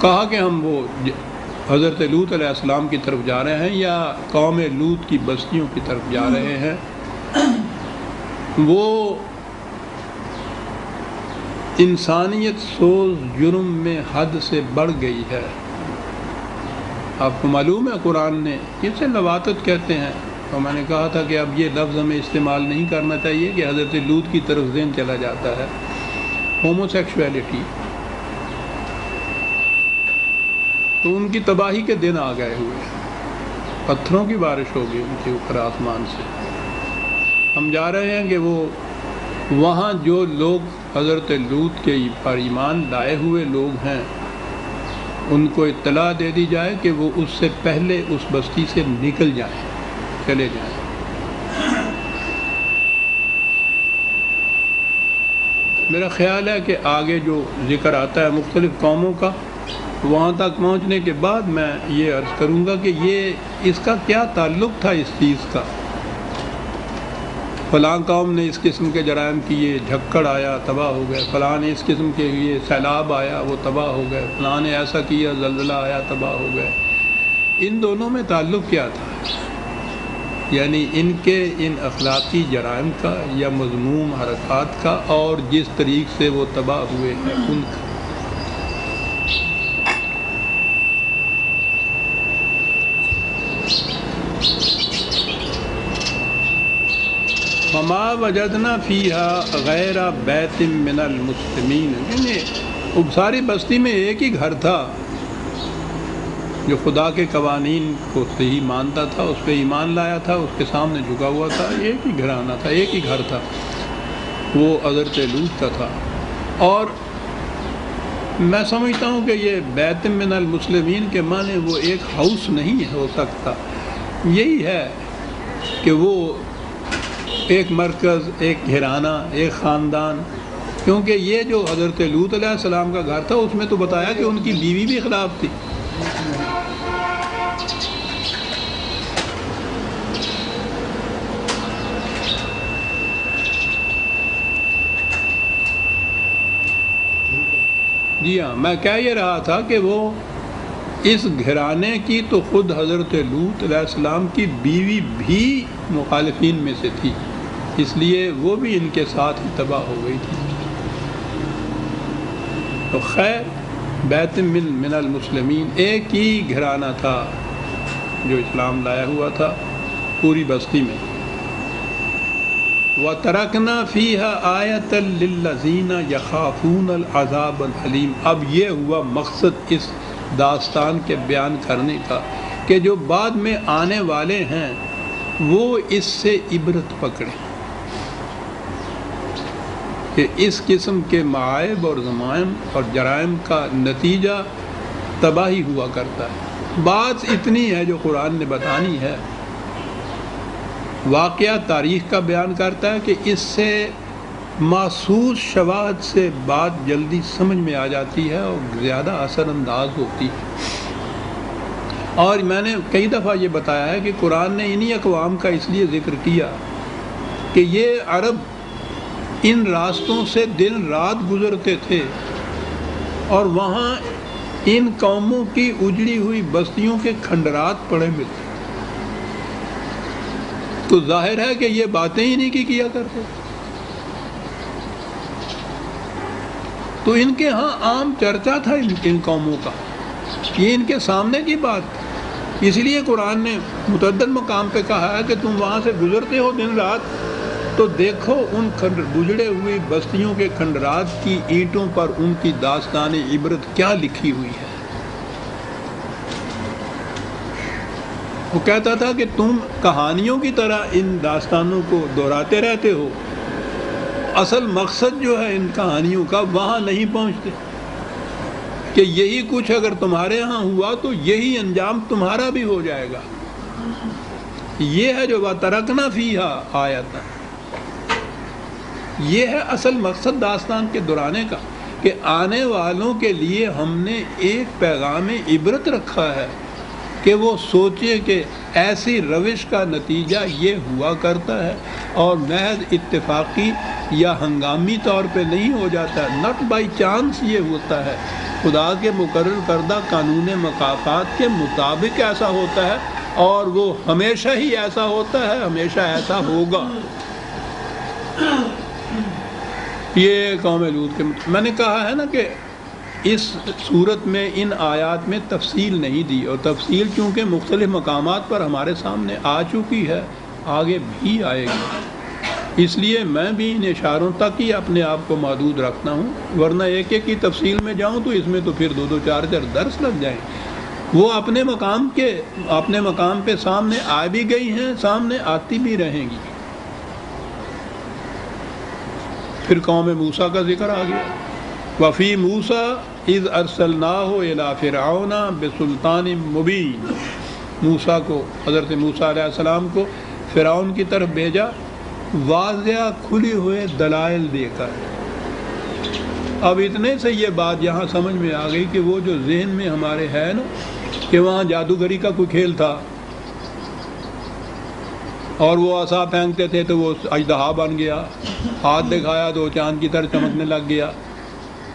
[SPEAKER 1] کہا کہ ہم وہ حضرت لوط علیہ السلام کی طرف جا رہے ہیں یا قوم لوط کی بستیوں کی طرف جا رہے ہیں، وہ انسانیت سوز جرم میں حد سے بڑھ گئی ہے۔ آپ کو معلوم ہے قرآن نے اسے لواطت کہتے ہیں، اور میں نے کہا تھا کہ اب یہ لفظ ہمیں استعمال نہیں کرنا چاہیے کہ حضرت لوط کی طرف ذہن چلا جاتا ہے۔ ہومو سیکشویلٹی، تو ان کی تباہی کے دن آ گئے ہوئے، پتھروں کی بارش ہوگی ان کے اوپر آسمان سے۔ ہم جا رہے ہیں کہ وہ وہاں جو لوگ حضرت لوط کے پر ایمان لائے ہوئے لوگ ہیں ان کو اطلاع دے دی جائے کہ وہ اس سے پہلے اس بستی سے نکل جائیں، چلے جائیں۔ میرا خیال ہے کہ آگے جو ذکر آتا ہے مختلف قوموں کا، وہاں تک پہنچنے کے بعد میں یہ عرض کروں گا کہ یہ اس کا کیا تعلق تھا اس چیز کا۔ فلاں قوم نے اس قسم کے جرائم کیے، جھکڑ آیا تباہ ہو گئے، فلاں نے اس قسم کے یہ سیلاب آیا وہ تباہ ہو گئے، فلاں نے ایسا کیا زلزلہ آیا تباہ ہو گئے۔ ان دونوں میں تعلق کیا تھا؟ یعنی ان کے ان اخلاقی جرائم کا یا مذموم حرکات کا اور جس طریق سے وہ تباہ ہوئے ہیں ان کا۔ فما وجدنا فیہا غیر بیت من المسلمین، یعنی ساری بستی میں ایک ہی گھر تھا جو خدا کے قوانین کو صحیح مانتا تھا، اس پہ ایمان لایا تھا، اس کے سامنے جھکا ہوا تھا، ایک ہی گھرانہ تھا، ایک ہی گھر تھا، وہ حضرت لوط کا تھا۔ اور میں سمجھتا ہوں کہ یہ بیت من المسلمین کے معنی وہ ایک ہاؤس نہیں ہو سکتا، یہی ہے کہ وہ ایک مرکز، ایک گھرانہ، ایک خاندان کیونکہ یہ جو حضرت لوط علیہ السلام کا گھر تھا اس میں تو بتایا کہ ان کی بیوی بھی خلاف تھی. جی ہاں، میں کہہ یہ رہا تھا کہ وہ اس گھرانے کی تو خود حضرت لوط علیہ السلام کی بیوی بھی مخالفین میں سے تھی، اس لیے وہ بھی ان کے ساتھ ہی تباہ ہو گئی تھی. تو خیر بیت من المسلمین ایک ہی گھرانہ تھا جو اسلام لایا ہوا تھا پوری بستی میں. وَتَرَكْنَا فِيهَا آيَةً لِلَّذِينَ يَخَافُونَ الْعَذَابَ الْأَلِيمَ. اب یہ ہوا مقصد اس داستان کے بیان کرنے کا کہ جو بعد میں آنے والے ہیں وہ اس سے عبرت پکڑیں کہ اس قسم کے معائب اور ضمائم اور جرائم کا نتیجہ تباہی ہوا کرتا ہے. بات اتنی ہے جو قرآن نے بتانی ہے، واقعہ تاریخ کا بیان کرتا ہے کہ اس سے محسوس شواہد سے بات جلدی سمجھ میں آ جاتی ہے اور زیادہ اثر انداز ہوتی ہے. اور میں نے کئی دفعہ یہ بتایا ہے کہ قرآن نے انہی اقوام کا اس لیے ذکر کیا کہ یہ عرب ان راستوں سے دن رات گزرتے تھے اور وہاں ان قوموں کی اجڑی ہوئی بستیوں کے کھنڈرات پڑے ملتے، تو ظاہر ہے کہ یہ باتیں ہی نہیں کیا کرتے. تو ان کے ہاں عام چرچا تھا ان قوموں کا، یہ ان کے سامنے کی بات تھی. اس لیے قرآن نے متعدد مقام پہ کہا ہے کہ تم وہاں سے گزرتے ہو دن رات تو دیکھو ان گزرے ہوئی بستیوں کے کھنڈرات کی اینٹوں پر ان کی داستان عبرت کیا لکھی ہوئی ہے. وہ کہتا تھا کہ تم کہانیوں کی طرح ان داستانوں کو دہراتے رہتے ہو، اصل مقصد جو ہے ان کہانیوں کا وہاں نہیں پہنچتے، کہ یہی کچھ اگر تمہارے ہاں ہوا تو یہی انجام تمہارا بھی ہو جائے گا. یہ ہے جو وَتَرَكْنَا فِيهَا آیَةً، یہ ہے اصل مقصد داستان کے دہرانے کا کہ آنے والوں کے لیے ہم نے ایک پیغام عبرت رکھا ہے کہ وہ سوچے کہ ایسی روش کا نتیجہ یہ ہوا کرتا ہے اور محض اتفاقی یا ہنگامی طور پہ نہیں ہو جاتا، ناٹ بائی چانس یہ ہوتا ہے، خدا کے مقرر کردہ قانون مکافات کے مطابق ایسا ہوتا ہے اور وہ ہمیشہ ہی ایسا ہوتا ہے، ہمیشہ ایسا ہوگا. یہ قوم لوط کے میں نے کہا ہے نا کہ اس صورت میں ان آیات میں تفصیل نہیں دی، اور تفصیل چونکہ مختلف مقامات پر ہمارے سامنے آ چکی ہے، آگے بھی آئے گی، اس لیے میں بھی ان اشاروں تک ہی اپنے آپ کو محدود رکھتا ہوں، ورنہ ایک ایک کی تفصیل میں جاؤں تو اس میں تو پھر 2-2 4-4 درس لگ جائیں. وہ اپنے مقام پہ سامنے آ بھی گئی ہیں، سامنے آتی بھی رہیں گی. پھر قوم موسیٰ کا ذکر آ گیا. وفی موسیٰ اذ ارسلناہ الی فرعون بسلطان مبین. موسیٰ کو، حضرت موسیٰ علیہ السلام کو فرعون کی طرف بھیجا واضح کھلے ہوئے دلائل دے کر. اب اتنے سے یہ بات یہاں سمجھ میں آ گئی کہ وہ جو ذہن میں ہمارے ہے نا کہ وہاں جادوگری کا کوئی کھیل تھا اور وہ عصا پھینکتے تھے تو وہ اژدہا بن گیا، ہاتھ دکھایا تو وہ چاند کی طرح چمکنے لگ گیا،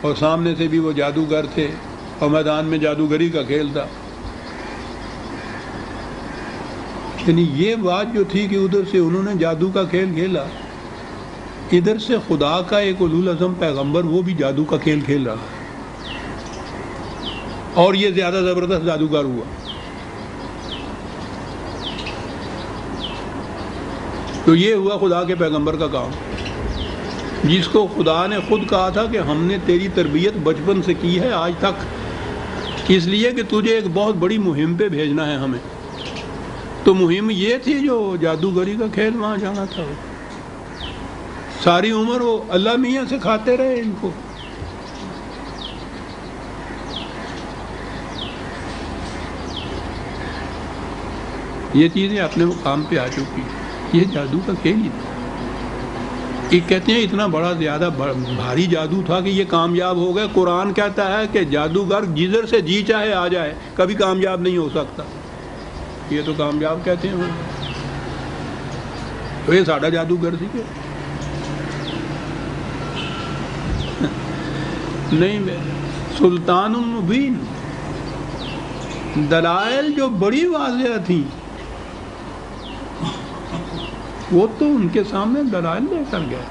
[SPEAKER 1] اور سامنے سے بھی وہ جادوگر تھے اور میدان میں جادوگری کا کھیل تھا. یعنی یہ بات جو تھی کہ ادھر سے انہوں نے جادو کا کھیل کھیلا، ادھر سے خدا کا ایک اولو العزم پیغمبر وہ بھی جادو کا کھیل کھیل رہا، اور یہ زیادہ زبردست جادوگر ہوا. تو یہ ہوا خدا کے پیغمبر کا کام، جس کو خدا نے خود کہا تھا کہ ہم نے تیری تربیت بچپن سے کی ہے آج تک، اس لیے کہ تجھے ایک بہت بڑی مہم پہ بھیجنا ہے ہمیں. تو مہم یہ تھی جو جادوگری کا کھیل وہاں جانا تھا. ساری عمر وہ اللہ میاں سے کھاتے رہے ان کو. یہ چیزیں اپنے مقام پہ آ چکی، یہ جادو کا کھیل ہی تھا. ایک کہتے ہیں اتنا بڑا زیادہ بھاری جادو تھا کہ یہ کامیاب ہو گئے. قرآن کہتا ہے کہ جادوگر جدھر سے جی چاہے آ جائے کبھی کامیاب نہیں ہو سکتا. یہ تو کامیاب کہتے ہیں. تو یہ ساڈا جادوگر سی کہ نہیں. سلطان مبین، دلائل جو بڑی واضح تھیں وہ تو ان کے سامنے دلائل لے کر گئے.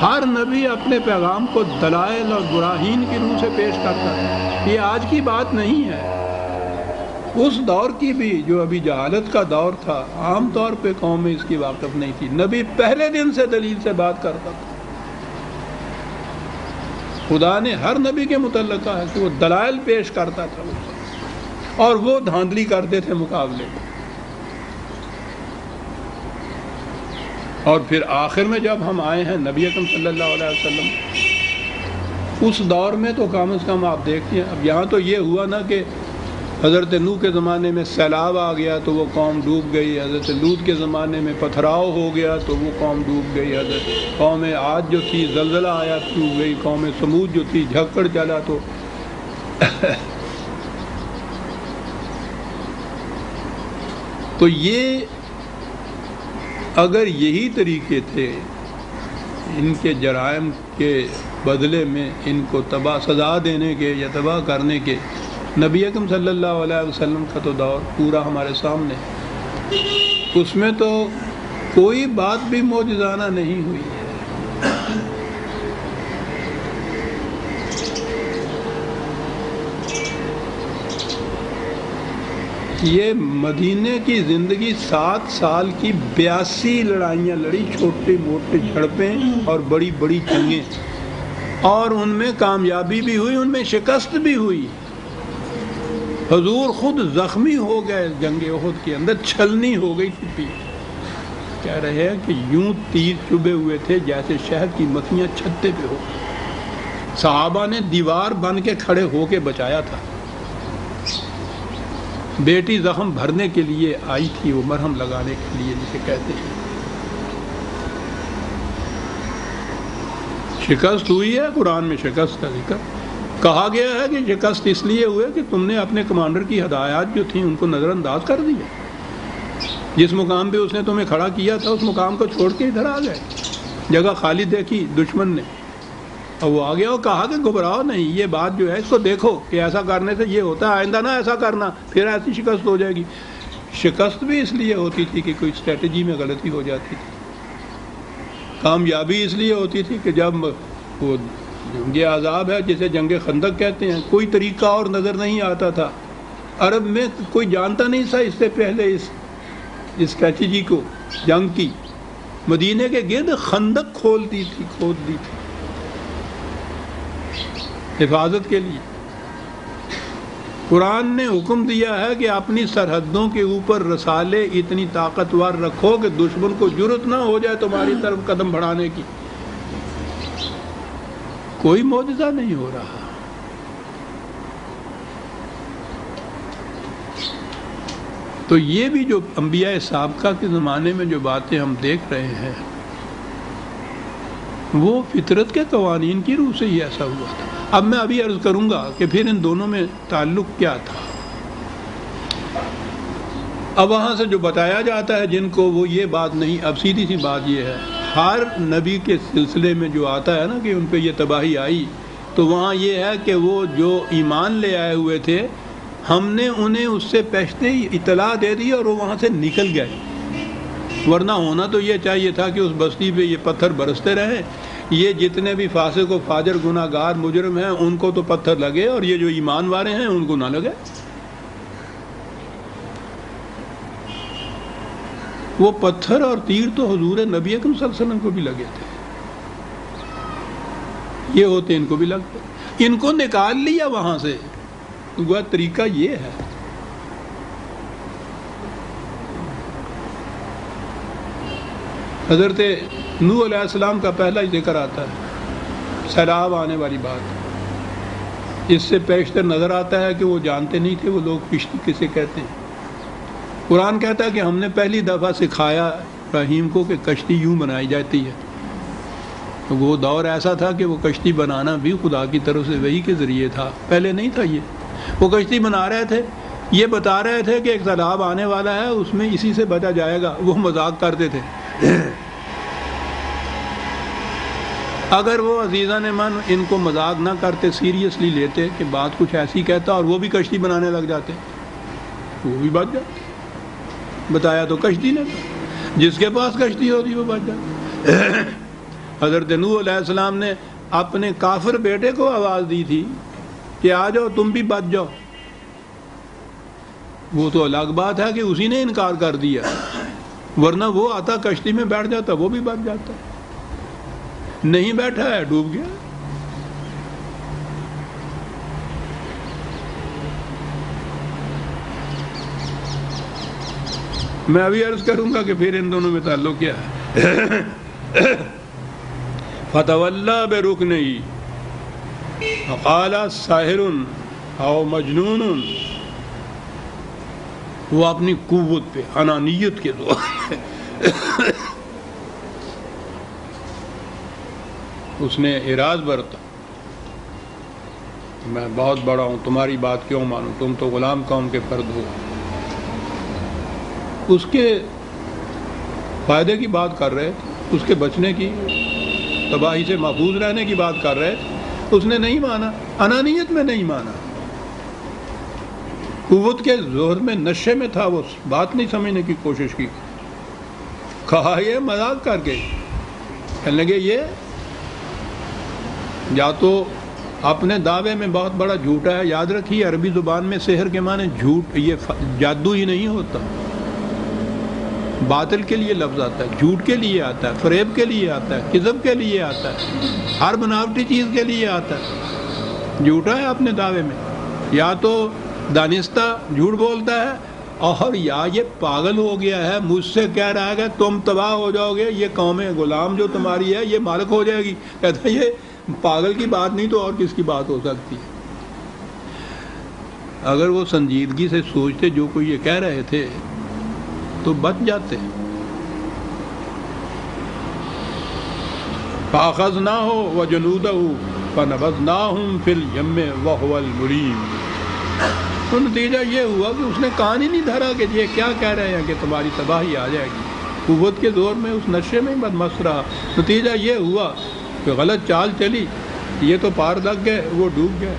[SPEAKER 1] ہر نبی اپنے پیغام کو دلائل اور براہین کی روح سے پیش کرتا ہے. یہ آج کی بات نہیں ہے، اس دور کی بھی جو ابھی جہالت کا دور تھا. عام طور پہ قومیں اس کی واقف نہیں تھی. نبی پہلے دن سے دلیل سے بات کرتا تھا. خدا نے ہر نبی کے متعلق کہا ہے کہ وہ دلائل پیش کرتا تھا اور وہ دھاندلی کرتے تھے مقابلے. اور پھر آخر میں جب ہم آئے ہیں نبی اکرم صلی اللہ علیہ وسلم، اس دور میں تو کم از کم آپ دیکھتے ہیں. اب یہاں تو یہ ہوا نا کہ حضرت نوح کے زمانے میں سیلاب آ گیا تو وہ قوم ڈوب گئی. حضرت لوط کے زمانے میں پتھراؤ ہو گیا تو وہ قوم ڈوب گئی. حضرت قوم عاد جو تھی زلزلہ آیا ڈوب گئی. قوم سمود جو تھی جھکڑ چلا تو تو یہ اگر یہی طریقے تھے ان کے جرائم کے بدلے میں ان کو تباہ سزا دینے کے یا تباہ کرنے کے، نبی اکرم صلی اللہ علیہ وسلم کا تو دور پورا ہمارے سامنے، اس میں تو کوئی بات بھی معجزانہ نہیں ہوئی ہے. یہ مدینے کی زندگی 7 سال کی 82 لڑائیاں لڑی، چھوٹی موٹی جھڑپیں اور بڑی بڑی جنگیں، اور ان میں کامیابی بھی ہوئی، ان میں شکست بھی ہوئی. حضور خود زخمی ہو گئے جنگ احد کے اندر، چھلنی ہو گئی تھی. کہہ رہے ہیں کہ یوں تیر چبھے ہوئے تھے جیسے شہد کی مکھیاں چھتے پہ ہو. صحابہ نے دیوار بن کے کھڑے ہو کے بچایا تھا. بیٹی زخم بھرنے کے لیے آئی تھی، وہ مرہم لگانے کے لیے جسے کہتے ہیں. شکست ہوئی ہے، قرآن میں شکست کا ذکر کہا گیا ہے کہ شکست اس لیے ہوئے کہ تم نے اپنے کمانڈر کی ہدایات جو تھیں ان کو نظر انداز کر دیا. جس مقام پہ اس نے تمہیں کھڑا کیا تھا اس مقام کو چھوڑ کے ادھر آ گئے. جگہ خالی دیکھی دشمن نے اور وہ آ گیا اور کہا کہ گھبراؤ نہیں، یہ بات جو ہے اس کو دیکھو کہ ایسا کرنے سے یہ ہوتا ہے، آئندہ نہ ایسا کرنا، پھر ایسی شکست ہو جائے گی. شکست بھی اس لیے ہوتی تھی کہ کوئی اسٹریٹجی میں غلطی ہو جاتی تھی. کامیابی اس لیے ہوتی تھی کہ جب وہ جنگ عذاب ہے جسے جنگ خندق کہتے ہیں، کوئی طریقہ اور نظر نہیں آتا تھا. عرب میں کوئی جانتا نہیں تھا اس سے پہلے اس اسٹریٹجی کو جنگ کی. مدینے کے گرد خندق کھود دی تھی حفاظت کے لیے. قرآن نے حکم دیا ہے کہ اپنی سرحدوں کے اوپر رسالے اتنی طاقتور رکھو کہ دشمن کو جرأت نہ ہو جائے تمہاری طرف قدم بڑھانے کی. کوئی معجزہ نہیں ہو رہا. تو یہ بھی جو انبیاء سابقہ کے زمانے میں جو باتیں ہم دیکھ رہے ہیں وہ فطرت کے قوانین کی روح سے ہی ایسا ہوا تھا. اب میں ابھی عرض کروں گا کہ پھر ان دونوں میں تعلق کیا تھا. اب وہاں سے جو بتایا جاتا ہے جن کو وہ یہ بات نہیں. اب سیدھی سی بات یہ ہے، ہر نبی کے سلسلے میں جو آتا ہے نا کہ ان پہ یہ تباہی آئی، تو وہاں یہ ہے کہ وہ جو ایمان لے آئے ہوئے تھے ہم نے انہیں اس سے پہلے ہی اطلاع دے دی اور وہ وہاں سے نکل گئے. ورنہ ہونا تو یہ چاہیے تھا کہ اس بستی پہ یہ پتھر برستے رہیں، یہ جتنے بھی فاسق و فاجر گناہ گار مجرم ہیں ان کو تو پتھر لگے اور یہ جو ایمان والے ہیں ان کو نہ لگے. وہ پتھر اور تیر تو حضور نبی اکرم صلی اللہ علیہ وسلم کو بھی لگے تھے، یہ ہوتے ان کو بھی لگتے. ان کو نکال لیا وہاں سے. وہ طریقہ یہ ہے. حضرت نوح علیہ السلام کا پہلا ہی ذکر آتا ہے، سیلاب آنے والی بات. اس سے پیشتر نظر آتا ہے کہ وہ جانتے نہیں تھے وہ لوگ کشتی کسے کہتے ہیں. قرآن کہتا ہے کہ ہم نے پہلی دفعہ سکھایا ابراہیم کو کہ کشتی یوں بنائی جاتی ہے. تو وہ دور ایسا تھا کہ وہ کشتی بنانا بھی خدا کی طرف سے وحی کے ذریعے تھا، پہلے نہیں تھا. وہ کشتی بنا رہے تھے، یہ بتا رہے تھے کہ ایک سیلاب آنے والا ہے، اس میں اسی سے بچا جائے گا. وہ مذاق کرتے تھے. اگر وہ عزیزان من ان کو مذاق نہ کرتے، سیریسلی لیتے کہ بات کچھ ایسی کہتا اور وہ بھی کشتی بنانے لگ جاتے، وہ بھی بچ جاتے. بتایا تو کشتی نے، جس کے پاس کشتی ہوتی وہ بچ جاتا. حضرت نوح علیہ السلام نے اپنے کافر بیٹے کو آواز دی تھی کہ آ جاؤ تم بھی بچ جاؤ. وہ تو الگ بات ہے کہ اسی نے انکار کر دیا، ورنہ وہ آتا کشتی میں بیٹھ جاتا، وہ بھی بچ جاتا. نہیں بیٹھا ہے، ڈوب گیا. میں ابھی عرض کروں گا کہ پھر ان دونوں میں تعلق کیا ہے. فتولا برکنہ فقال ساحر او مجنون. وہ اپنی قوت پہ، انانیت کے زور اس نے اعراض برتا، میں بہت بڑا ہوں، تمہاری بات کیوں مانوں، تم تو غلام قوم کے فرد ہو. اس کے فائدے کی بات کر رہے تھے، اس کے بچنے کی، تباہی سے محفوظ رہنے کی بات کر رہے تھے. اس نے نہیں مانا، انانیت میں نہیں مانا، قوت کے زور میں، نشے میں تھا. وہ بات نہیں سمجھنے کی کوشش کی. کہا یہ مذاق کر کے، کہنے لگے یہ یا تو اپنے دعوے میں بہت بڑا جھوٹا ہے. یاد رکھیے عربی زبان میں سحر کے معنی جھوٹ، یہ جادو ہی نہیں ہوتا. باطل کے لیے لفظ آتا ہے، جھوٹ کے لیے آتا ہے، فریب کے لیے آتا ہے، کذب کے لیے آتا ہے، ہر بناوٹی چیز کے لیے آتا ہے. جھوٹا ہے اپنے دعوے میں، یا تو دانستہ جھوٹ بولتا ہے، اور یا یہ پاگل ہو گیا ہے، مجھ سے کہہ رہا ہے کہ تم تباہ ہو جاؤ گے، یہ قوم غلام جو تمہاری ہے یہ مالک ہو جائے گی. کہتا ہے یہ پاگل کی بات نہیں تو اور کس کی بات ہو سکتی ہے. اگر وہ سنجیدگی سے سوچتے جو کوئی یہ کہہ رہے تھے تو بچ جاتے. فَأَخَذْنَاهُ وَجُنُودَهُ فَنَبَذْنَاهُمْ فِي الْيَمِّ وَهُوَ الْمُلِيمُ. تو نتیجہ یہ ہوا کہ اس نے کان ہی نہیں دھرا کہ یہ کیا کہہ رہے ہیں کہ تمہاری تباہی آ جائے گی. قوت کے زور میں اس نشے میں بدمست رہا. نتیجہ یہ ہوا کہ غلط چال چلی، یہ تو پار لگ گئے، وہ ڈوب گئے.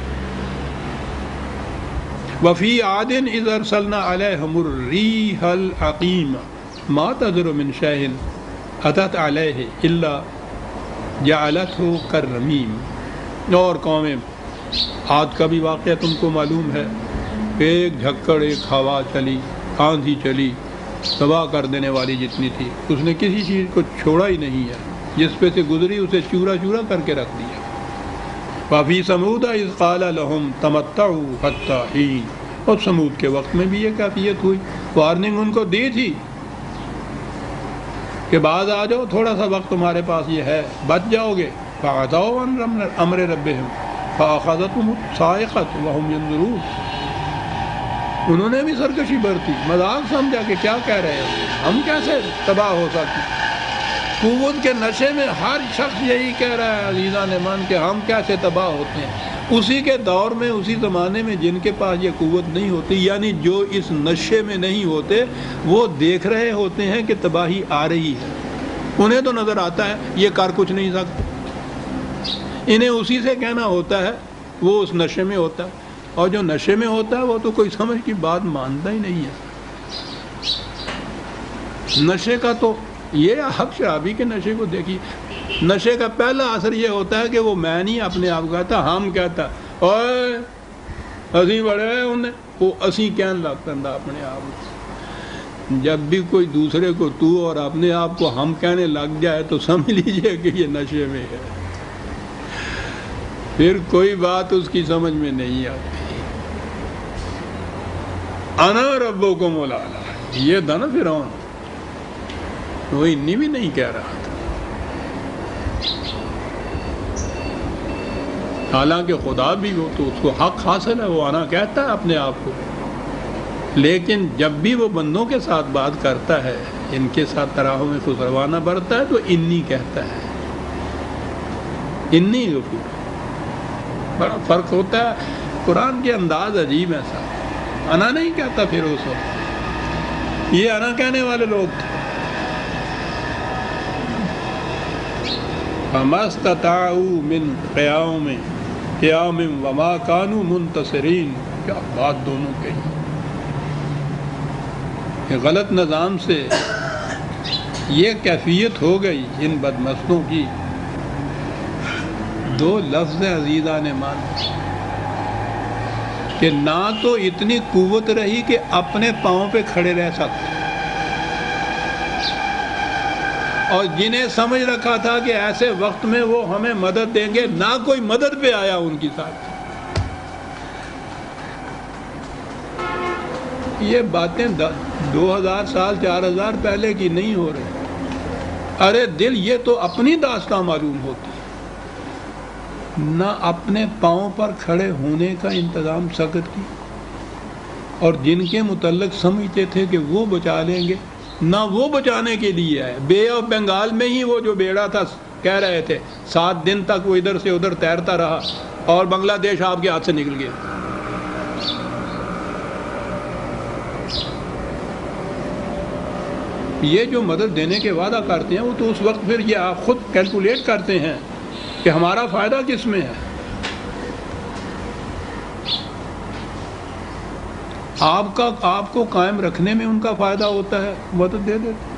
[SPEAKER 1] وفی عاد اذ ارسلنا علیہم الریح العقیم ما تذر من شیء اتت علیہ الا جعلتہ کالرمیم. اور قوم عاد کا بھی واقعہ تم کو معلوم ہے. ایک جھکڑ، ایک ہوا چلی، آندھی چلی، تباہ کر دینے والی جتنی تھی، اس نے کسی چیز کو چھوڑا ہی نہیں ہے. جس پہ سے گزری اسے چورا چورا کر کے رکھ دیا. وفی ثمود اذ قال لهم تمتعوا حتى حین. اور سمود کے وقت میں بھی یہ کیفیت ہوئی. وارننگ ان کو دی تھی کہ بعد آ جاؤ، تھوڑا سا وقت تمہارے پاس یہ ہے، بچ جاؤ گے. فعتوا عن امر ربهم فاخذتهم الصاعقة وهم ينظرون. انہوں نے بھی سرکشی برتی، مذاق سمجھا کہ کیا کہہ رہے ہیں، ہم کیسے تباہ ہو سکتے. قوت کے نشے میں ہر شخص یہی کہہ رہا ہے عزیزان من کہ ہم کیسے تباہ ہوتے ہیں. اسی کے دور میں، اسی زمانے میں جن کے پاس یہ قوت نہیں ہوتی، یعنی جو اس نشے میں نہیں ہوتے، وہ دیکھ رہے ہوتے ہیں کہ تباہی آ رہی ہے. انہیں تو نظر آتا ہے یہ کر کچھ نہیں سکتے. انہیں اسی سے کہنا ہوتا ہے، وہ اس نشے میں ہوتا ہے. اور جو نشے میں ہوتا ہے وہ تو کوئی سمجھ کی بات مانتا ہی نہیں ہے. نشے کا تو یہ حق شرابی کے نشے کو دیکھیے. نشے کا پہلا اثر یہ ہوتا ہے کہ وہ میں نہیں اپنے آپ کو کہتا، ہم کہتا اوے اسی بڑے انہیں، وہ اسی کہنے لگ پڑتا اپنے آپ کو. جب بھی کوئی دوسرے کو تو اور اپنے آپ کو ہم کہنے لگ جائے تو سمجھ لیجئے کہ یہ نشے میں ہے. پھر کوئی بات اس کی سمجھ میں نہیں آتی. انا ربکم الاعلی، یہ تھا نا فرعون، وہ انی بھی نہیں کہہ رہا تھا. حالانکہ خدا بھی وہ تو اس کو حق حاصل ہے، وہ انا کہتا ہے اپنے آپ کو. لیکن جب بھی وہ بندوں کے ساتھ بات کرتا ہے، ان کے ساتھ تراحم خسروانہ برتا ہے تو انی کہتا ہے، انی غفور۔ بڑا فرق ہوتا ہے، قرآن کے انداز عجیب ہے صاحب۔ انا نہیں کہتا پھر اس وقت، یہ انا کہنے والے لوگ تھے۔ فَمَا اسْتَطَاعُوا مِنْ قِيَامٍ وَمَا كَانُوا مُنْتَصِرِينَ۔ کیا بات دونوں کہی، کہ غلط نظام سے یہ کیفیت ہو گئی ان بدمستوں کی۔ دو لفظ عزیزان مان، کہ نہ تو اتنی قوت رہی کہ اپنے پاؤں پہ کھڑے رہ سکتے، اور جنہیں سمجھ رکھا تھا کہ ایسے وقت میں وہ ہمیں مدد دیں گے، نہ کوئی مدد پہ آیا ان کی ساتھ۔ یہ باتیں 2000 سال 4000 پہلے کی نہیں ہو رہی۔ ارے دل، یہ تو اپنی داستان معلوم ہوتی، نہ اپنے پاؤں پر کھڑے ہونے کا انتظام سخت کی، اور جن کے متعلق سمجھتے تھے کہ وہ بچا لیں گے، نہ وہ بچانے کے لیے آئے۔ بے آف بنگال میں ہی وہ جو بیڑا تھا، کہہ رہے تھے 7 دن تک وہ ادھر سے ادھر تیرتا رہا اور بنگلہ دیش آپ کے ہاتھ سے نکل گیا۔ یہ جو مدد دینے کے وعدہ کرتے ہیں، وہ تو اس وقت پھر یہ آپ خود کیلکولیٹ کرتے ہیں کہ ہمارا فائدہ کس میں ہے۔ آپ کو قائم رکھنے میں ان کا فائدہ ہوتا ہے، مدد دے دیتے۔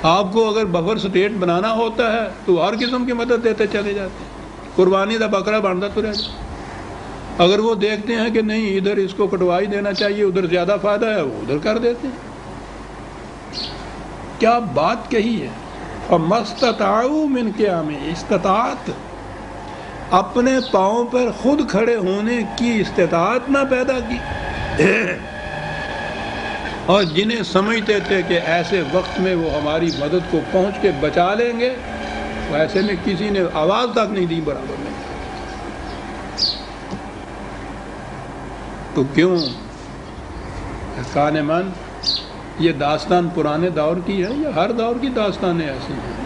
[SPEAKER 1] آپ کو اگر بفر سٹیٹ بنانا ہوتا ہے تو ہر قسم کی مدد دیتے چلے جاتے، قربانی دا بکرا بنتا تو رہ جائے۔ اگر وہ دیکھتے ہیں کہ نہیں ادھر اس کو کٹوائی دینا چاہیے، ادھر زیادہ فائدہ ہے، وہ ادھر کر دیتے ہیں۔ کیا بات کہی ہے، فَمَسْتَطَاعُوا مِنْ قِيَامٍ، استطاعت، اپنے پاؤں پر خود کھڑے ہونے کی استطاعت نہ پیدا کی۔ اور جنہیں سمجھتے تھے کہ ایسے وقت میں وہ ہماری مدد کو پہنچ کے بچا لیں گے، وہ ایسے میں کسی نے آواز تک نہیں دی برابر میں۔ تو کیوں کان من، یہ داستان پرانے دور کی ہے یا ہر دور کی داستانیں ایسی ہیں؟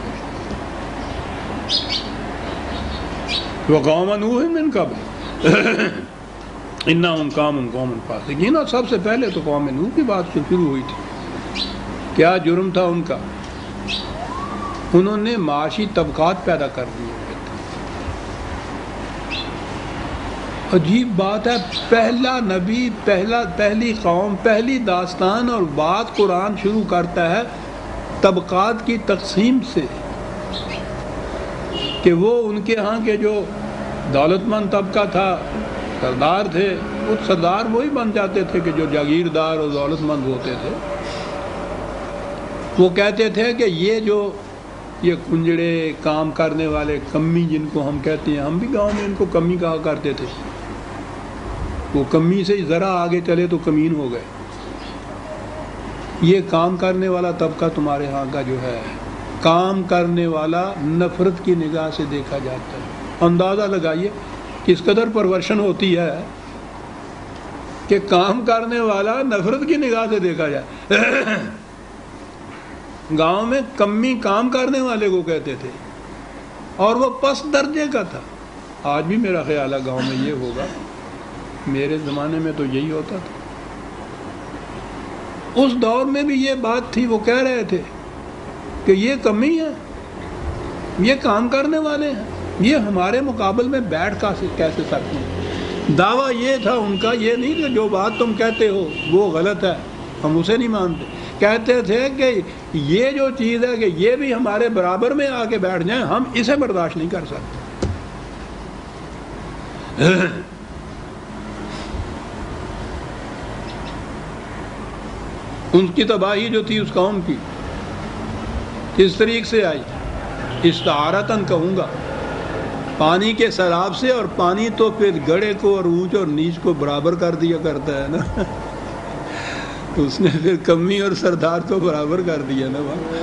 [SPEAKER 1] وَقَوْمَ نُوحٍ مِّن قَبْلُ إِنَّهُمْ كَانُوا قَوْمًا فَاسِقِينَ۔ اور سب سے پہلے تو قوم نوح کی بات شروع ہوئی تھی۔ کیا جرم تھا ان کا؟ انہوں نے معاشی طبقات پیدا کر دیے۔ عجیب بات ہے، پہلا نبی، پہلی قوم، پہلی داستان، اور بات قرآن شروع کرتا ہے طبقات کی تقسیم سے، کہ وہ ان کے ہاں کے جو دولت مند طبقہ تھا، سردار تھے، وہ سردار وہی بن جاتے تھے کہ جو جاگیردار اور دولت مند ہوتے تھے۔ وہ کہتے تھے کہ یہ کنجڑے کام کرنے والے کمی، جن کو ہم کہتے ہیں، ہم بھی گاؤں میں ان کو کمی کہا کرتے تھے، وہ کمی سے ذرا آگے چلے تو کمین ہو گئے۔ یہ کام کرنے والا طبقہ تمہارے ہاں کا جو ہے، کام کرنے والا نفرت کی نگاہ سے دیکھا جاتا ہے۔ اندازہ لگائیے کس قدر پرورشن ہوتی ہے کہ کام کرنے والا نفرت کی نگاہ سے دیکھا جائے۔ گاؤں میں کمی کام کرنے والے کو کہتے تھے، اور وہ پس درجے کا تھا۔ آج بھی میرا خیال ہے گاؤں میں یہ ہوگا، میرے زمانے میں تو یہی ہوتا تھا۔ اس دور میں بھی یہ بات تھی، وہ کہہ رہے تھے کہ یہ کمی ہے، یہ کام کرنے والے ہیں، یہ ہمارے مقابل میں بیٹھ کیسے سکتے ہیں۔ دعویٰ یہ تھا ان کا، یہ نہیں کہ جو بات تم کہتے ہو وہ غلط ہے، ہم اسے نہیں مانتے۔ کہتے تھے کہ یہ جو چیز ہے کہ یہ بھی ہمارے برابر میں آ کے بیٹھ جائیں، ہم اسے برداشت نہیں کر سکتے۔ ان کی تباہی جو تھی اس قوم کی کس طریقے سے آئی؟ استعارتاً کہوں گا، پانی کے سیلاب سے، اور پانی تو پھر گڑھے کو اور اونچ اور نیچ کو برابر کر دیا کرتا ہے نا۔ تو اس نے پھر کمی اور سردار کو برابر کر دیا نا،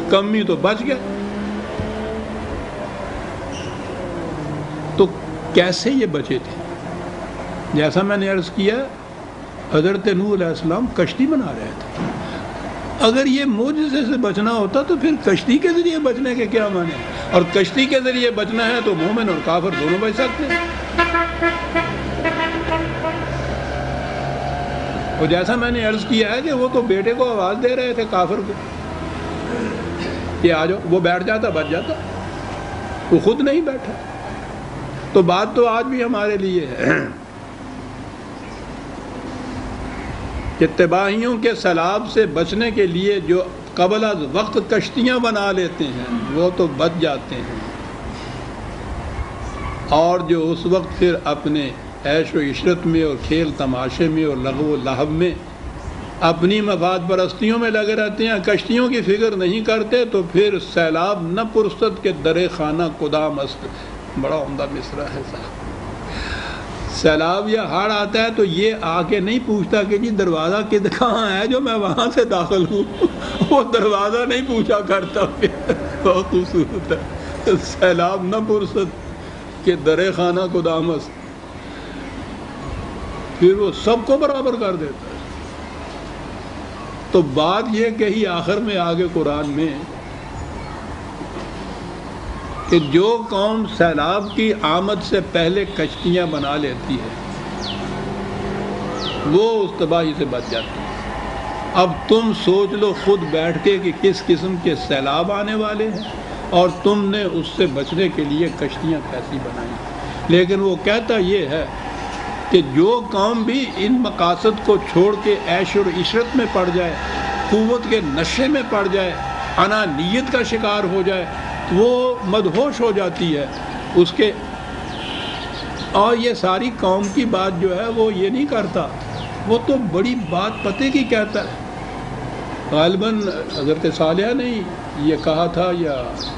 [SPEAKER 1] کمی تو بچ گیا۔ تو کیسے یہ بچے تھے؟ جیسا میں نے عرض کیا حضرت نوح علیہ السلام کشتی بنا رہے تھے. اگر یہ معجزے سے بچنا ہوتا تو پھر کشتی کے ذریعے بچنے کے کیا معنی؟ اور کشتی کے ذریعے بچنا ہے تو مومن اور کافر دونوں بچ سکتے ہیں. اور جیسا میں نے عرض کیا ہے کہ وہ تو بیٹے کو آواز دے رہے تھے کافر کو کہ آ جاؤ، وہ بیٹھ جاتا بچ جاتا، وہ خود نہیں بیٹھا. تو بات تو آج بھی ہمارے لیے ہے کہ تباہیوں کے سیلاب سے بچنے کے لیے جو قبل از وقت کشتیاں بنا لیتے ہیں وہ تو بچ جاتے ہیں، اور جو اس وقت پھر اپنے عیش و عشرت میں اور کھیل تماشے میں اور لغو و لہو میں اپنی مفاد پرستیوں میں لگے رہتے ہیں، کشتیوں کی فکر نہیں کرتے، تو پھر سیلاب نہ پرست کے در خانہ کدام است. بڑا عمدہ مصرع ہے صاحب. سیلاب یا ہڑ آتا ہے تو یہ آ کے نہیں پوچھتا کہ جی دروازہ کہاں ہے جو میں وہاں سے داخل ہوں، وہ دروازہ نہیں پوچھا کرتا. بہت خوبصورت ہے. سیلاب نہ پرست کے در خانہ کدام است، پھر وہ سب کو برابر کر دیتا ہے. تو بات یہ کہی آخر میں آگے قرآن میں کہ جو قوم سیلاب کی آمد سے پہلے کشتیاں بنا لیتی ہے وہ اس تباہی سے بچ جاتی ہے. اب تم سوچ لو خود بیٹھ کے کہ کس قسم کے سیلاب آنے والے ہیں اور تم نے اس سے بچنے کے لیے کشتیاں کیسی بنائی. لیکن وہ کہتا یہ ہے کہ جو قوم بھی ان مقاصد کو چھوڑ کے عیش اور عشرت میں پڑ جائے، قوت کے نشے میں پڑ جائے، انانیت کا شکار ہو جائے، وہ مدہوش ہو جاتی ہے اس کے. اور یہ ساری قوم کی بات جو ہے وہ یہ نہیں کرتا، وہ تو بڑی بات پتے کی کہتا ہے. غالباً حضرت صالحہ نے یہ کہا تھا یا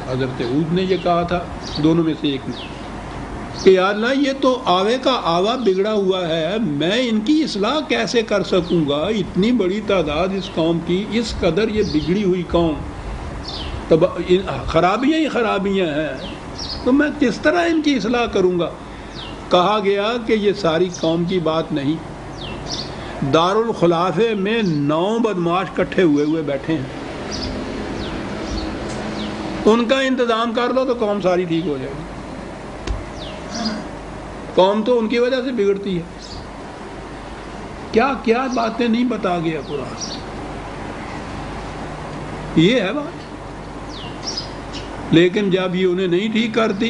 [SPEAKER 1] حضرت ہود نے یہ کہا تھا، دونوں میں سے ایک نے، کہ یا اللہ یہ تو آوے کا آوا بگڑا ہوا ہے، میں ان کی اصلاح کیسے کر سکوں گا؟ اتنی بڑی تعداد اس قوم کی، اس قدر یہ بگڑی ہوئی قوم، خرابیاں ہی خرابیاں ہیں، تو میں کس طرح ان کی اصلاح کروں گا؟ کہا گیا کہ یہ ساری قوم کی بات نہیں، دارالخلافے میں 9 بدماش کٹھے ہوئے بیٹھے ہیں، ان کا انتظام کر دو تو قوم ساری ٹھیک ہو جائے گی. قوم تو ان کی وجہ سے بگڑتی ہے. کیا کیا باتیں نہیں بتا گیا قرآن. یہ ہے بات. لیکن جب یہ انہیں نہیں ٹھیک کرتی،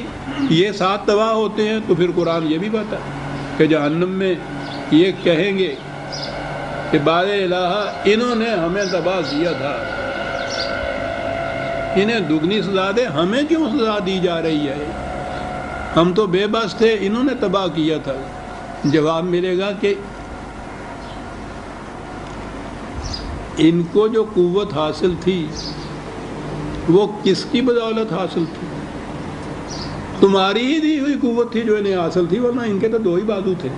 [SPEAKER 1] یہ ساتھ تباہ ہوتے ہیں، تو پھر قرآن یہ بھی بتا کہ جہنم میں یہ کہیں گے کہ بار الہ انہوں نے ہمیں تباہ کیا تھا، انہیں دگنی سزا دے، ہمیں کیوں سزا دی جا رہی ہے؟ ہم تو بے بس تھے، انہوں نے تباہ کیا تھا. جواب ملے گا کہ ان کو جو قوت حاصل تھی وہ کس کی بدولت حاصل تھی؟ تمہاری ہی دی ہوئی قوت تھی جو انہیں حاصل تھی، ورنہ ان کے تو 2 ہی بازو تھے.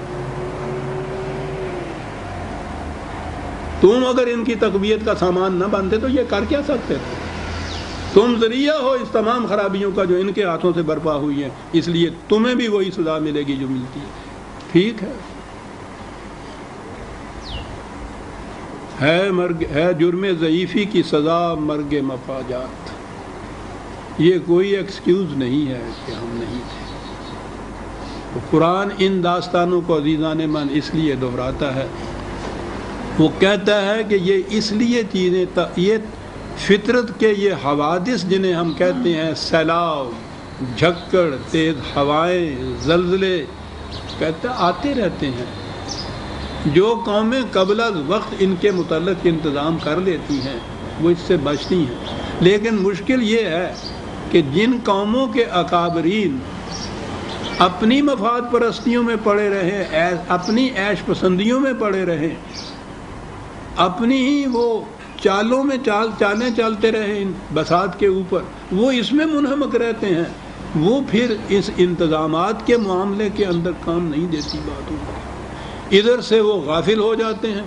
[SPEAKER 1] تم اگر ان کی تقویت کا سامان نہ بنتے تو یہ کر کیا سکتے تھے؟ تم ذریعہ ہو اس تمام خرابیوں کا جو ان کے ہاتھوں سے برپا ہوئی ہیں، اس لیے تمہیں بھی وہی سزا ملے گی جو ملتی ہے. ٹھیک ہے جرم ضعیفی کی سزا مرگ مفاجات. یہ کوئی ایکسکیوز نہیں ہے کہ ہم نہیں تھے. قرآن ان داستانوں کو عزیزان من اس لیے دہراتا ہے، وہ کہتا ہے کہ یہ اس لیے چیزیں، یہ فطرت کے یہ حوادث جنہیں ہم کہتے ہیں سیلاب، جھکڑ، تیز ہوائیں، زلزلے، کہتے آتے رہتے ہیں. جو قومیں قبل از وقت ان کے متعلق انتظام کر لیتی ہیں وہ اس سے بچتی ہیں. لیکن مشکل یہ ہے کہ جن قوموں کے اکابرین اپنی مفاد پرستیوں میں پڑے رہیں، اپنی عیش پسندیوں میں پڑے رہیں، اپنی ہی وہ چالوں میں چالیں چلتے رہے ان بساط کے اوپر، وہ اس میں منہمک رہتے ہیں، وہ پھر اس انتظامات کے معاملے کے اندر کام نہیں دیتی باتوں. ادھر سے وہ غافل ہو جاتے ہیں،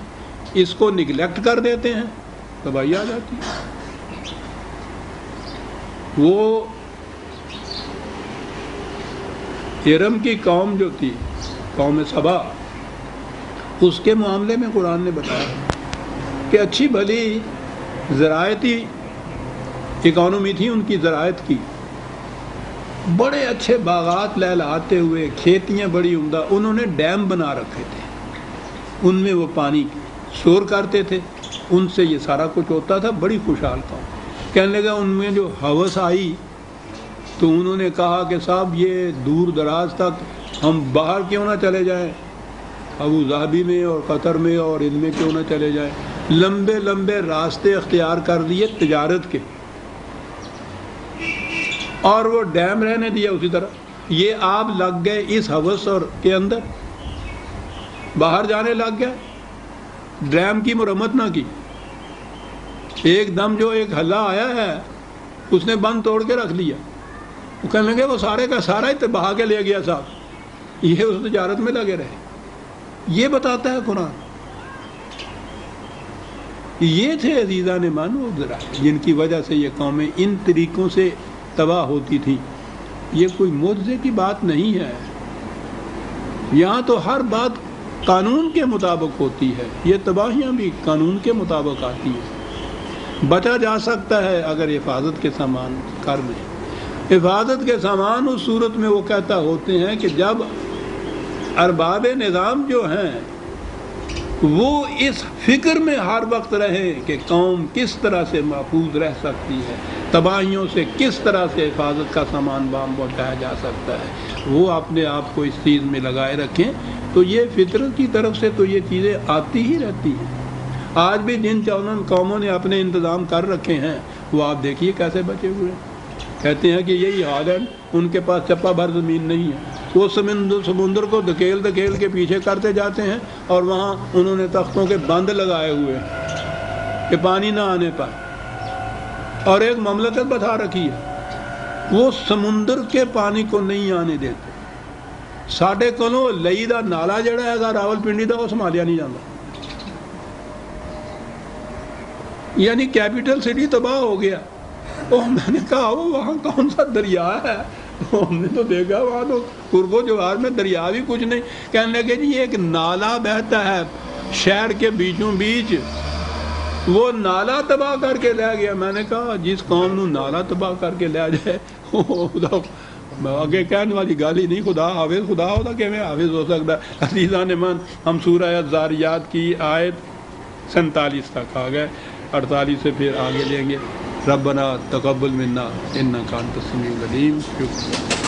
[SPEAKER 1] اس کو نگلیکٹ کر دیتے ہیں، تباہی آ جاتی ہے. وہ ارم کی قوم جو تھی، قوم سبا، اس کے معاملے میں قرآن نے بتایا کہ اچھی بھلی زراعتی اکانومی تھی ان کی، زراعت کی، بڑے اچھے باغات لہلاتے ہوئے، کھیتیاں بڑی عمدہ، انہوں نے ڈیم بنا رکھے تھے، ان میں وہ پانی اسٹور کرتے تھے، ان سے یہ سارا کچھ ہوتا تھا، بڑی خوشحال قوم۔ کہنے لگا ان میں جو ہوس آئی تو انہوں نے کہا کہ صاحب یہ دور دراز تک ہم باہر کیوں نہ چلے جائیں، ابو ظہبی میں اور قطر میں اور ان میں کیوں نہ چلے جائیں، لمبے لمبے راستے اختیار کر لیے تجارت کے، اور وہ ڈیم رہنے دیا اسی طرح۔ یہ آپ لگ گئے اس ہوس اور کے اندر، باہر جانے لگ گیا، ڈیم کی مرمت نہ کی، ایک دم جو ایک حلہ آیا ہے اس نے بند توڑ کے رکھ لیا، وہ کہنے لگے وہ سارے کا سارا ہی بہا کے لے گیا صاحب، یہ اس تجارت میں لگے رہے۔ یہ بتاتا ہے قرآن۔ یہ تھے عزیزان مانو جن کی وجہ سے یہ قومیں ان طریقوں سے تباہ ہوتی تھیں۔ یہ کوئی معجزے کی بات نہیں ہے، یہاں تو ہر بات قانون کے مطابق ہوتی ہے، یہ تباہیاں بھی قانون کے مطابق آتی ہیں۔ بچا جا سکتا ہے اگر حفاظت کے سامان کر لیں۔ حفاظت کے سامان اس صورت میں وہ کہتا ہوتے ہیں کہ جب ارباب نظام جو ہیں وہ اس فکر میں ہر وقت رہے کہ قوم کس طرح سے محفوظ رہ سکتی ہے، تباہیوں سے کس طرح سے حفاظت کا سامان بام پہنچایا جا سکتا ہے، وہ اپنے آپ کو اس چیز میں لگائے رکھیں، تو یہ فطرت کی طرف سے تو یہ چیزیں آتی ہی رہتی ہیں۔ آج بھی جن قوموں نے اپنے انتظام کر رکھے ہیں وہ آپ دیکھیے کیسے بچے ہوئے ہیں۔ کہتے ہیں کہ یہی حال ہے، ان کے پاس چپا بھر زمین نہیں ہے، وہ سمندر کو دھکیل دھکیل کے پیچھے کرتے جاتے ہیں، اور وہاں انہوں نے تختوں کے بند لگائے ہوئے ہیں کہ پانی نہ آنے پائے، اور ایک مملکت بتا رکھی ہے وہ سمندر کے پانی کو نہیں آنے دیتے۔ ساڈے کولوں لئی دا نالا جڑا ہے گا راول پنڈی دا، وہ سنبھالیا نہیں جاتا، یعنی کیپٹل سٹی تباہ ہو گیا۔ میں نے کہا وہاں کون سا دریا ہے، ہم نے تو دیکھا وہاں تو قرب و جوار میں دریا بھی کچھ نہیں۔ کہنے لگے جی یہ ایک نالا بہتا ہے شہر کے بیچوں بیچ، وہ نالا تباہ کر کے لے گیا۔ میں نے کہا جس قوم نو نالا تباہ کر کے لے جائے آگے کہنے والی گل ہی نہیں، خدا حافظ، خدا ہوتا کہ میں حافظ ہو سکتا۔ عزیزان من، ہم سورہ الذاریات کی آیت 47 تک آ گئے، 48 سے پھر آگے لیں گے۔ ربنا تقبل منا انک انت السمیع العلیم۔ شکریہ۔